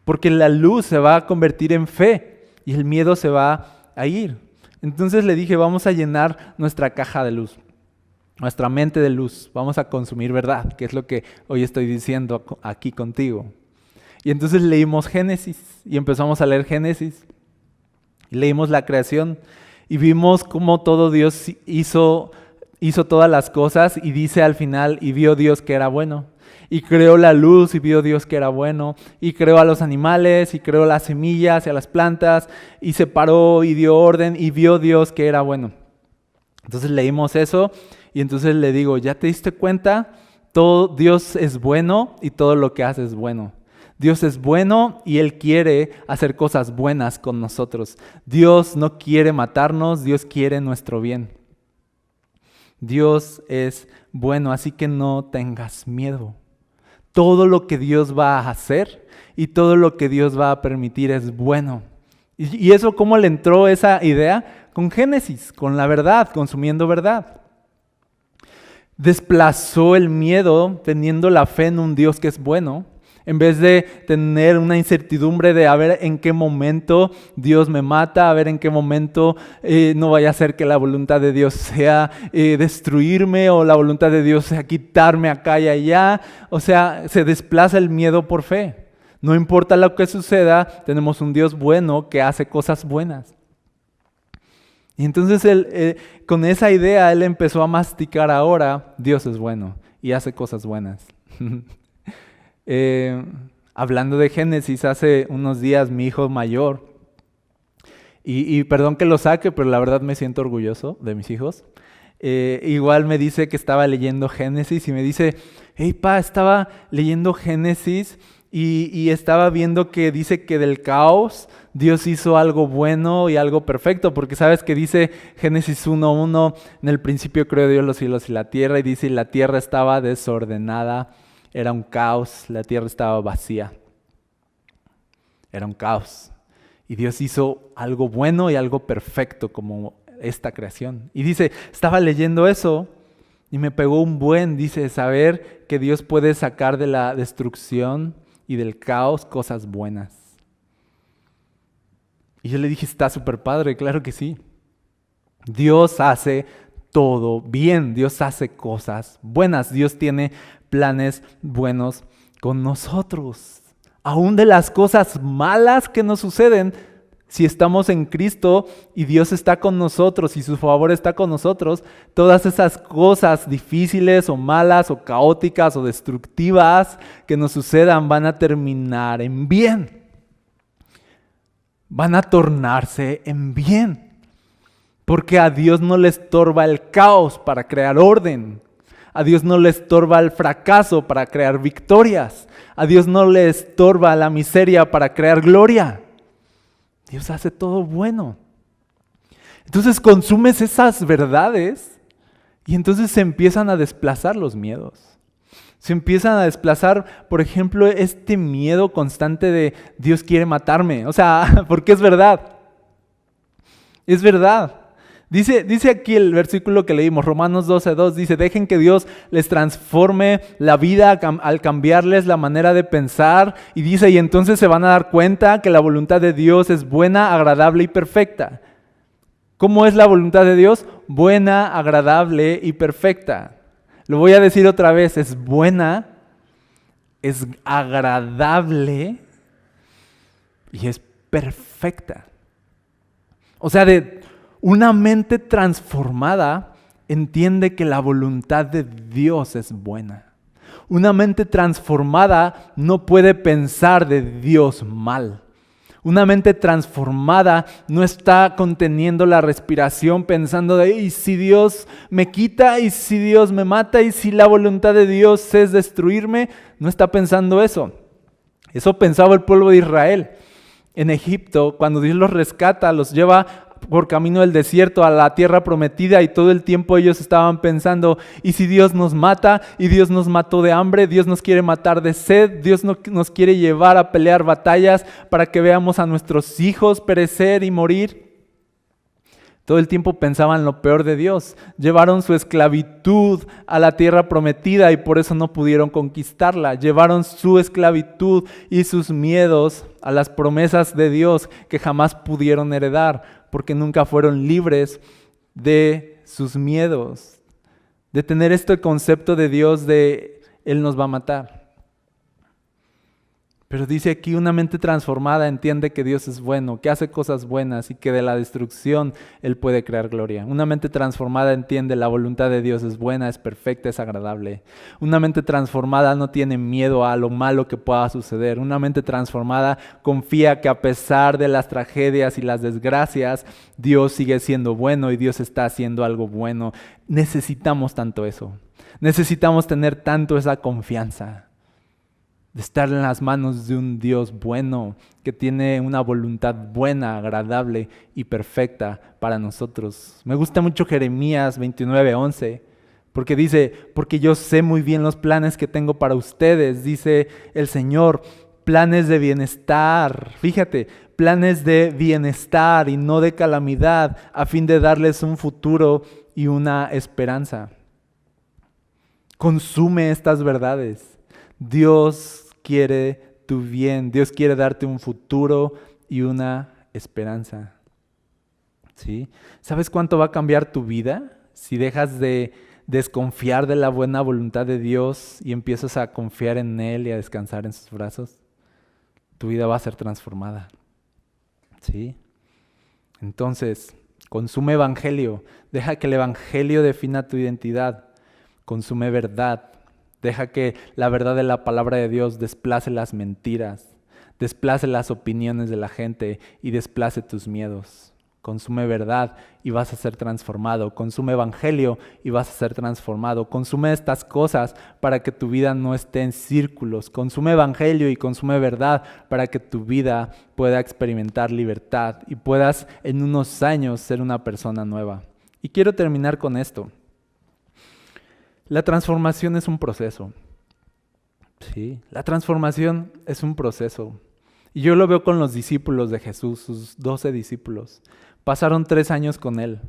Porque la luz se va a convertir en fe y el miedo se va a ir. Entonces le dije, vamos a llenar nuestra caja de luz, nuestra mente de luz. Vamos a consumir verdad, que es lo que hoy estoy diciendo aquí contigo. Y entonces leímos Génesis y empezamos a leer Génesis. Leímos la creación y vimos cómo todo Dios hizo todas las cosas y dice al final, y vio Dios que era bueno. Y creó la luz y vio Dios que era bueno. Y creó a los animales y creó las semillas y a las plantas y separó y dio orden y vio Dios que era bueno. Entonces leímos eso y entonces le digo, ¿ya te diste cuenta? Todo Dios es bueno y todo lo que hace es bueno. Dios es bueno y Él quiere hacer cosas buenas con nosotros. Dios no quiere matarnos, Dios quiere nuestro bien. Dios es bueno, así que no tengas miedo. Todo lo que Dios va a hacer y todo lo que Dios va a permitir es bueno. ¿Y eso cómo le entró esa idea? Con Génesis, con la verdad, consumiendo verdad. Desplazó el miedo teniendo la fe en un Dios que es bueno. En vez de tener una incertidumbre de a ver en qué momento Dios me mata, a ver en qué momento no vaya a ser que la voluntad de Dios sea destruirme o la voluntad de Dios sea quitarme acá y allá. O sea, se desplaza el miedo por fe. No importa lo que suceda, tenemos un Dios bueno que hace cosas buenas. Y entonces con esa idea Él empezó a masticar ahora, Dios es bueno y hace cosas buenas. Hablando de Génesis, hace unos días mi hijo mayor, y perdón que lo saque, pero la verdad me siento orgulloso de mis hijos, igual me dice que estaba leyendo Génesis y me dice, hey pa, estaba leyendo Génesis y estaba viendo que dice que del caos Dios hizo algo bueno y algo perfecto, porque sabes que dice Génesis 1:1, en el principio creó Dios los cielos y la tierra, y dice, la tierra estaba desordenada. Era un caos, la tierra estaba vacía. Era un caos. Y Dios hizo algo bueno y algo perfecto como esta creación. Y dice, estaba leyendo eso y me pegó dice, saber que Dios puede sacar de la destrucción y del caos cosas buenas. Y yo le dije, está súper padre, claro que sí. Dios hace todo bien, Dios hace cosas buenas, Dios tiene planes buenos con nosotros. Aún de las cosas malas que nos suceden, si estamos en Cristo y Dios está con nosotros y su favor está con nosotros, todas esas cosas difíciles o malas o caóticas o destructivas que nos sucedan van a terminar en bien. Van a tornarse en bien. Porque a Dios no le estorba el caos para crear orden. A Dios no le estorba el fracaso para crear victorias. A Dios no le estorba la miseria para crear gloria. Dios hace todo bueno. Entonces consumes esas verdades y entonces se empiezan a desplazar los miedos. Se empiezan a desplazar, por ejemplo, este miedo constante de Dios quiere matarme. O sea, porque es verdad. Es verdad. Dice aquí el versículo que leímos, Romanos 12:2, dice, dejen que Dios les transforme la vida al cambiarles la manera de pensar. Y dice, y entonces se van a dar cuenta que la voluntad de Dios es buena, agradable y perfecta. ¿Cómo es la voluntad de Dios? Buena, agradable y perfecta. Lo voy a decir otra vez, es buena, es agradable y es perfecta. O sea, una mente transformada entiende que la voluntad de Dios es buena. Una mente transformada no puede pensar de Dios mal. Una mente transformada no está conteniendo la respiración pensando de ¿y si Dios me quita? ¿Y si Dios me mata? ¿Y si la voluntad de Dios es destruirme? No está pensando eso. Eso pensaba el pueblo de Israel en Egipto. Cuando Dios los rescata, los lleva por camino del desierto a la tierra prometida y todo el tiempo ellos estaban pensando, ¿y si Dios nos mata? Y Dios nos mató de hambre, Dios nos quiere matar de sed, Dios nos quiere llevar a pelear batallas para que veamos a nuestros hijos perecer y morir. Todo el tiempo pensaban lo peor de Dios. Llevaron su esclavitud a la tierra prometida y por eso no pudieron conquistarla. Llevaron su esclavitud y sus miedos a las promesas de Dios que jamás pudieron heredar, porque nunca fueron libres de sus miedos, de tener este concepto de Dios de Él nos va a matar. Pero dice aquí, una mente transformada entiende que Dios es bueno, que hace cosas buenas y que de la destrucción Él puede crear gloria. Una mente transformada entiende la voluntad de Dios es buena, es perfecta, es agradable. Una mente transformada no tiene miedo a lo malo que pueda suceder. Una mente transformada confía que a pesar de las tragedias y las desgracias, Dios sigue siendo bueno y Dios está haciendo algo bueno. Necesitamos tanto eso. Necesitamos tener tanto esa confianza de estar en las manos de un Dios bueno, que tiene una voluntad buena, agradable y perfecta para nosotros. Me gusta mucho Jeremías 29:11, porque dice, porque yo sé muy bien los planes que tengo para ustedes, dice el Señor, planes de bienestar, fíjate, planes de bienestar y no de calamidad, a fin de darles un futuro y una esperanza. Consume estas verdades. Dios quiere tu bien, Dios quiere darte un futuro y una esperanza. ¿Sí? ¿Sabes cuánto va a cambiar tu vida si dejas de desconfiar de la buena voluntad de Dios y empiezas a confiar en Él y a descansar en sus brazos? Tu vida va a ser transformada. ¿Sí? Entonces, consume evangelio, deja que el evangelio defina tu identidad, consume verdad. Deja que la verdad de la palabra de Dios desplace las mentiras, desplace las opiniones de la gente y desplace tus miedos. Consume verdad y vas a ser transformado. Consume evangelio y vas a ser transformado. Consume estas cosas para que tu vida no esté en círculos. Consume evangelio y consume verdad para que tu vida pueda experimentar libertad y puedas en unos años ser una persona nueva. Y quiero terminar con esto. La transformación es un proceso. Sí, la transformación es un proceso. Y yo lo veo con los discípulos de Jesús, sus 12 discípulos. Pasaron 3 años con Él.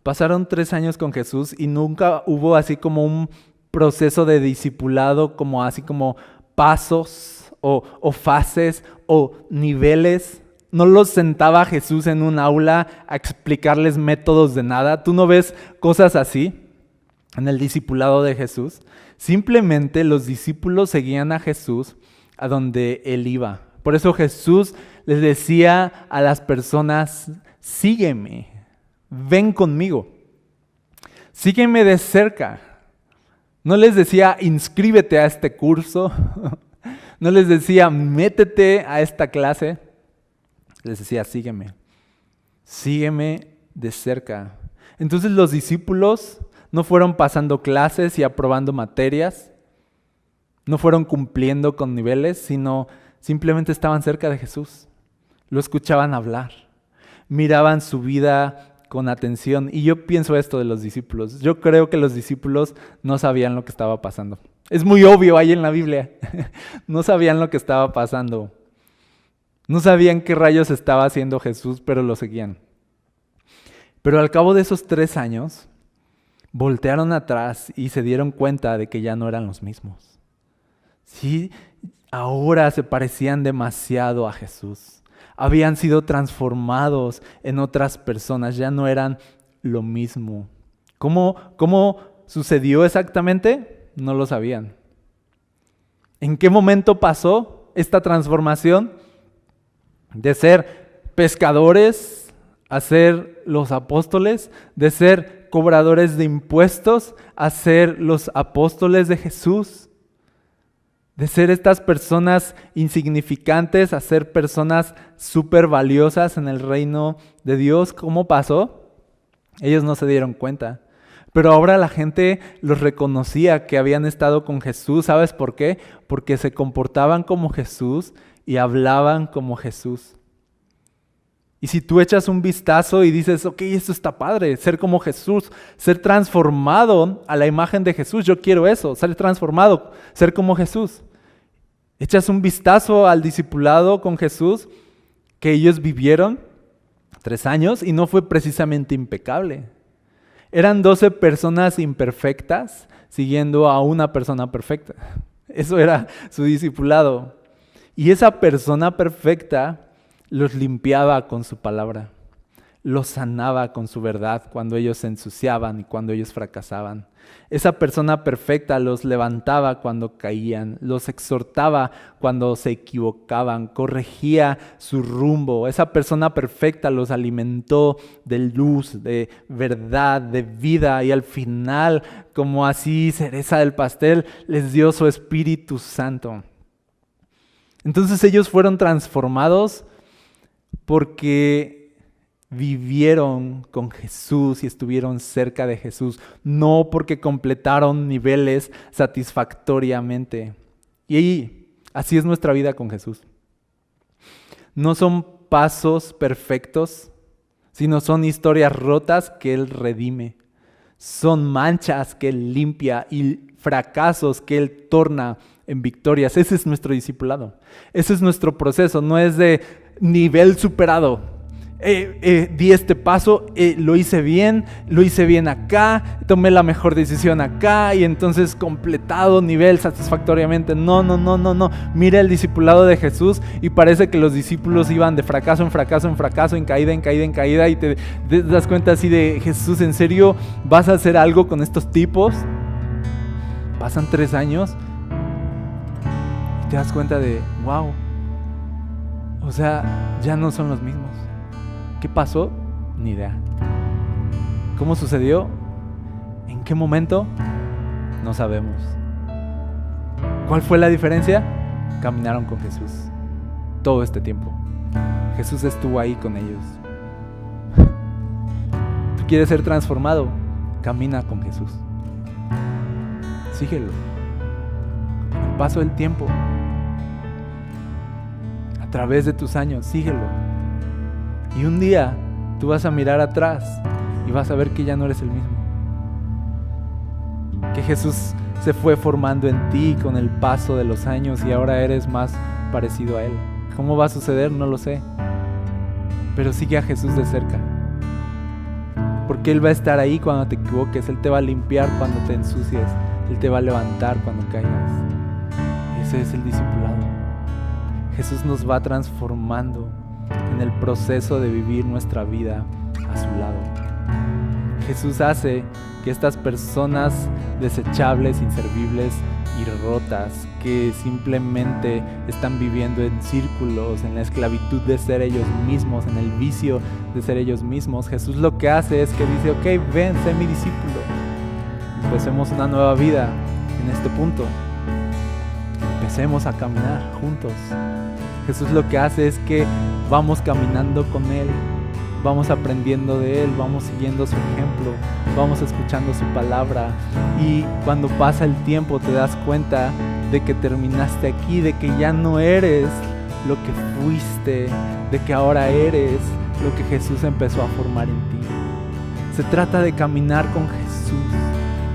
Pasaron 3 años con Jesús y nunca hubo así como un proceso de discipulado, como así como pasos o fases o niveles. No los sentaba Jesús en un aula a explicarles métodos de nada. ¿Tú no ves cosas así en el discipulado de Jesús? Simplemente los discípulos seguían a Jesús a donde Él iba. Por eso Jesús les decía a las personas, sígueme, ven conmigo, sígueme de cerca. No les decía, inscríbete a este curso, no les decía, métete a esta clase. Les decía, sígueme de cerca. Entonces los discípulos no fueron pasando clases y aprobando materias, no fueron cumpliendo con niveles, sino simplemente estaban cerca de Jesús. Lo escuchaban hablar, miraban su vida con atención. Y yo pienso esto de los discípulos. Yo creo que los discípulos no sabían lo que estaba pasando. Es muy obvio ahí en la Biblia. No sabían lo que estaba pasando. No sabían qué rayos estaba haciendo Jesús, pero lo seguían. Pero al cabo de esos 3 años, voltearon atrás y se dieron cuenta de que ya no eran los mismos. Sí, ahora se parecían demasiado a Jesús. Habían sido transformados en otras personas, ya no eran lo mismo. ¿Cómo sucedió exactamente? No lo sabían. ¿En qué momento pasó esta transformación? De ser pescadores a ser los apóstoles, de ser cobradores de impuestos a ser los apóstoles de Jesús, de ser estas personas insignificantes a ser personas súper valiosas en el reino de Dios. ¿Cómo pasó? Ellos no se dieron cuenta, pero ahora la gente los reconocía que habían estado con Jesús. ¿Sabes por qué? Porque se comportaban como Jesús y hablaban como Jesús. Y si tú echas un vistazo y dices, ok, esto está padre, ser como Jesús, ser transformado a la imagen de Jesús, yo quiero eso, ser transformado, ser como Jesús. Echas un vistazo al discipulado con Jesús que ellos vivieron, 3 años y no fue precisamente impecable. Eran 12 personas imperfectas siguiendo a una persona perfecta. Eso era su discipulado. Y esa persona perfecta los limpiaba con su palabra, los sanaba con su verdad cuando ellos se ensuciaban y cuando ellos fracasaban. Esa persona perfecta los levantaba cuando caían, los exhortaba cuando se equivocaban, corregía su rumbo. Esa persona perfecta los alimentó de luz, de verdad, de vida, y al final, como así cereza del pastel, les dio su Espíritu Santo. Entonces ellos fueron transformados porque vivieron con Jesús y estuvieron cerca de Jesús, no porque completaron niveles satisfactoriamente. Y así es nuestra vida con Jesús. No son pasos perfectos, sino son historias rotas que Él redime. Son manchas que Él limpia y fracasos que Él torna en victorias. Ese es nuestro discipulado. Ese es nuestro proceso, no es de nivel superado. Di este paso, lo hice bien acá, tomé la mejor decisión acá y entonces completado nivel satisfactoriamente. No. Mira el discipulado de Jesús y parece que los discípulos iban de fracaso en fracaso en fracaso, en caída y te das cuenta así de: Jesús, ¿en serio vas a hacer algo con estos tipos? Pasan 3 años y te das cuenta de: wow, o sea, ya no son los mismos. ¿Qué pasó? Ni idea. ¿Cómo sucedió? ¿En qué momento? No sabemos. ¿Cuál fue la diferencia? Caminaron con Jesús todo este tiempo. Jesús estuvo ahí con ellos. ¿Tú quieres ser transformado? Camina con Jesús. Síguelo. Con el paso del tiempo, a través de tus años, síguelo. Y un día tú vas a mirar atrás y vas a ver que ya no eres el mismo. Que Jesús se fue formando en ti con el paso de los años y ahora eres más parecido a Él. ¿Cómo va a suceder? No lo sé. Pero sigue a Jesús de cerca. Porque Él va a estar ahí cuando te equivoques. Él te va a limpiar cuando te ensucies. Él te va a levantar cuando caigas. Ese es el discipulado. Jesús nos va transformando en el proceso de vivir nuestra vida a su lado. Jesús hace que estas personas desechables, inservibles y rotas, que simplemente están viviendo en círculos, en la esclavitud de ser ellos mismos, en el vicio de ser ellos mismos, Jesús lo que hace es que dice: ok, ven, sé mi discípulo. Empecemos una nueva vida en este punto. Empecemos a caminar juntos. Jesús lo que hace es que vamos caminando con Él, vamos aprendiendo de Él, vamos siguiendo su ejemplo, vamos escuchando su palabra, y cuando pasa el tiempo te das cuenta de que terminaste aquí, de que ya no eres lo que fuiste, de que ahora eres lo que Jesús empezó a formar en ti. Se trata de caminar con Jesús.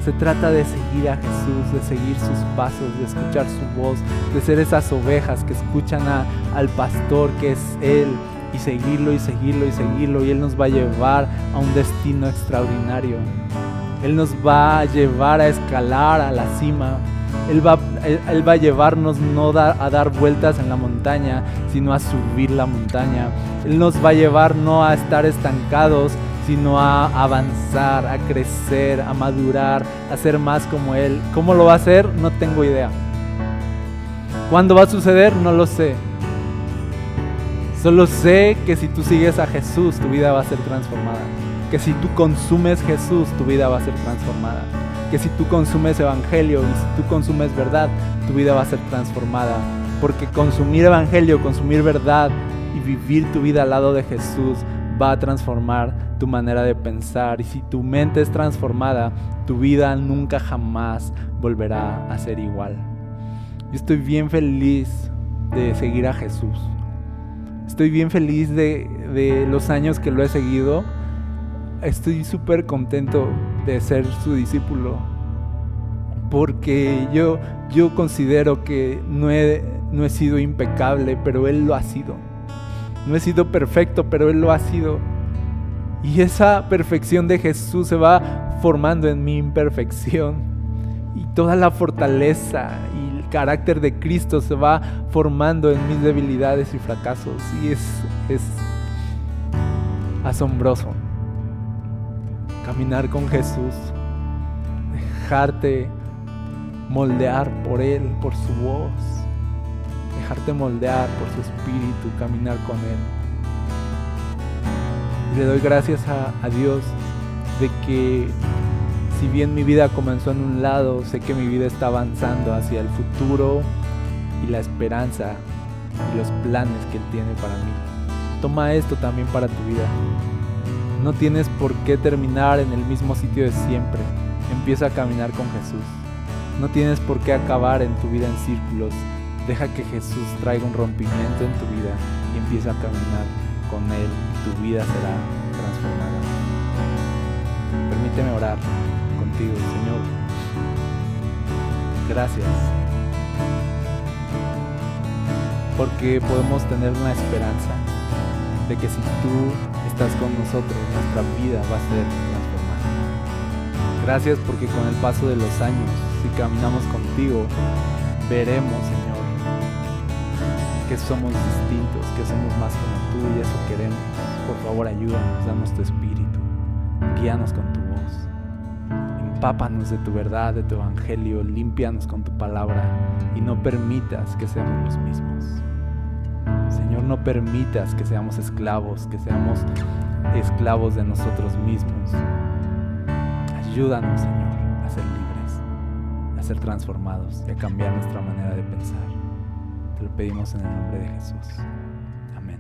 Se trata de seguir a Jesús, de seguir sus pasos, de escuchar su voz, de ser esas ovejas que escuchan al pastor que es Él, y seguirlo, y Él nos va a llevar a un destino extraordinario. Él nos va a llevar a escalar a la cima. Él va a llevarnos no a dar vueltas en la montaña, sino a subir la montaña. Él nos va a llevar no a estar estancados, sino a avanzar, a crecer, a madurar, a ser más como Él. ¿Cómo lo va a hacer? No tengo idea. ¿Cuándo va a suceder? No lo sé. Solo sé que si tú sigues a Jesús, tu vida va a ser transformada. Que si tú consumes Jesús, tu vida va a ser transformada. Que si tú consumes evangelio y si tú consumes verdad, tu vida va a ser transformada. Porque consumir evangelio, consumir verdad y vivir tu vida al lado de Jesús va a transformar tu manera de pensar. Y si tu mente es transformada, tu vida nunca jamás volverá a ser igual. Yo estoy bien feliz de seguir a Jesús. Estoy bien feliz de los años que lo he seguido. Estoy súper contento de ser su discípulo, porque yo considero que no he sido impecable, pero Él lo ha sido. No he sido perfecto, pero Él lo ha sido. Y esa perfección de Jesús se va formando en mi imperfección. Y toda la fortaleza y el carácter de Cristo se va formando en mis debilidades y fracasos. Y es asombroso caminar con Jesús, dejarte moldear por Él, por su voz, dejarte moldear por su espíritu, caminar con Él. Y le doy gracias a Dios de que si bien mi vida comenzó en un lado, sé que mi vida está avanzando hacia el futuro y la esperanza y los planes que Él tiene para mí. Toma esto también para tu vida. No tienes por qué terminar en el mismo sitio de siempre. Empieza a caminar con Jesús. No tienes por qué acabar en tu vida en círculos. Deja que Jesús traiga un rompimiento en tu vida y empieza a caminar con Él. Tu vida será transformada. Permíteme orar contigo, Señor. Gracias. Porque podemos tener una esperanza de que si tú estás con nosotros, nuestra vida va a ser transformada. Gracias porque con el paso de los años, si caminamos contigo, veremos, Señor, que somos distintos, que somos más como tú y eso queremos. Por favor, ayúdanos, danos tu espíritu, guíanos con tu voz, empápanos de tu verdad, de tu evangelio, límpianos con tu palabra y no permitas que seamos los mismos. Señor, no permitas que seamos esclavos de nosotros mismos. Ayúdanos, Señor, a ser libres, a ser transformados y a cambiar nuestra manera de pensar. Te lo pedimos en el nombre de Jesús. Amén.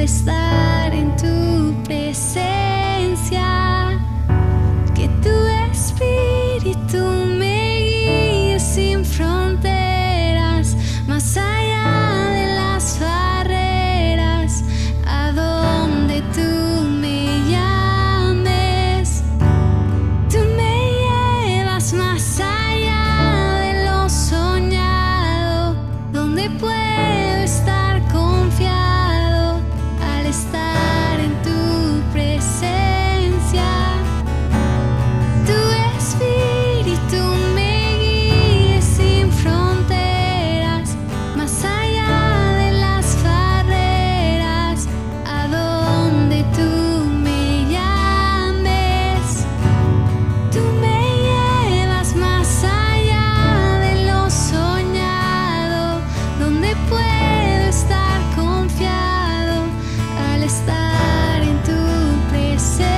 estar en tu presencia, que tu espíritu me guíe sin fronteras, más allá de las barreras, a donde tú me llames. Tú me llevas más allá de lo soñado, donde puedo estar confiado al estar en tu presencia. Tu espíritu me guíe sin fronteras, más allá de las barreras, a donde tú me llames. Tú me llevas más allá de lo soñado, donde puedo estar confiado al estar en tu presencia.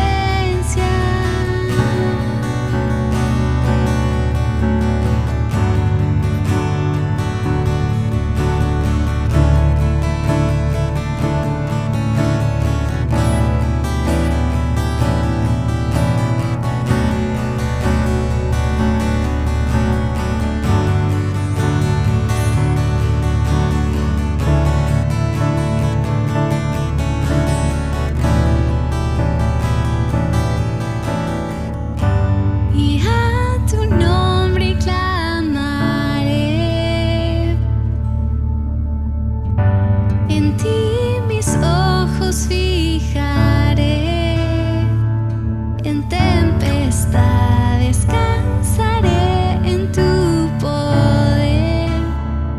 Y a tu nombre clamaré, en ti mis ojos fijaré, en tempestad descansaré en tu poder,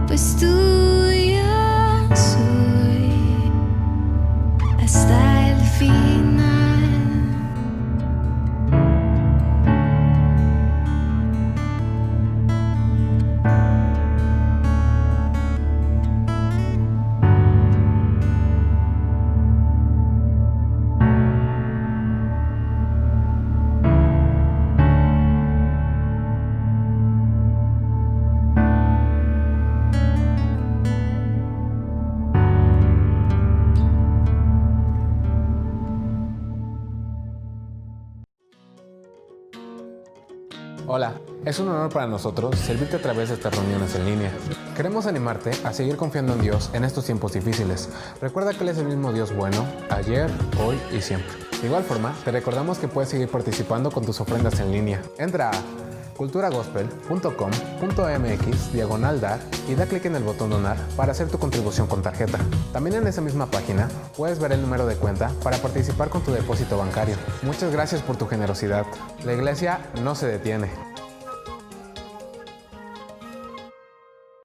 pues tuyo soy hasta el final. Hola, es un honor para nosotros servirte a través de estas reuniones en línea. Queremos animarte a seguir confiando en Dios en estos tiempos difíciles. Recuerda que Él es el mismo Dios bueno, ayer, hoy y siempre. De igual forma, te recordamos que puedes seguir participando con tus ofrendas en línea. Entra a culturagospel.com.mx/dar y da clic en el botón donar para hacer tu contribución con tarjeta. También en esa misma página puedes ver el número de cuenta para participar con tu depósito bancario. Muchas gracias por tu generosidad. La iglesia no se detiene.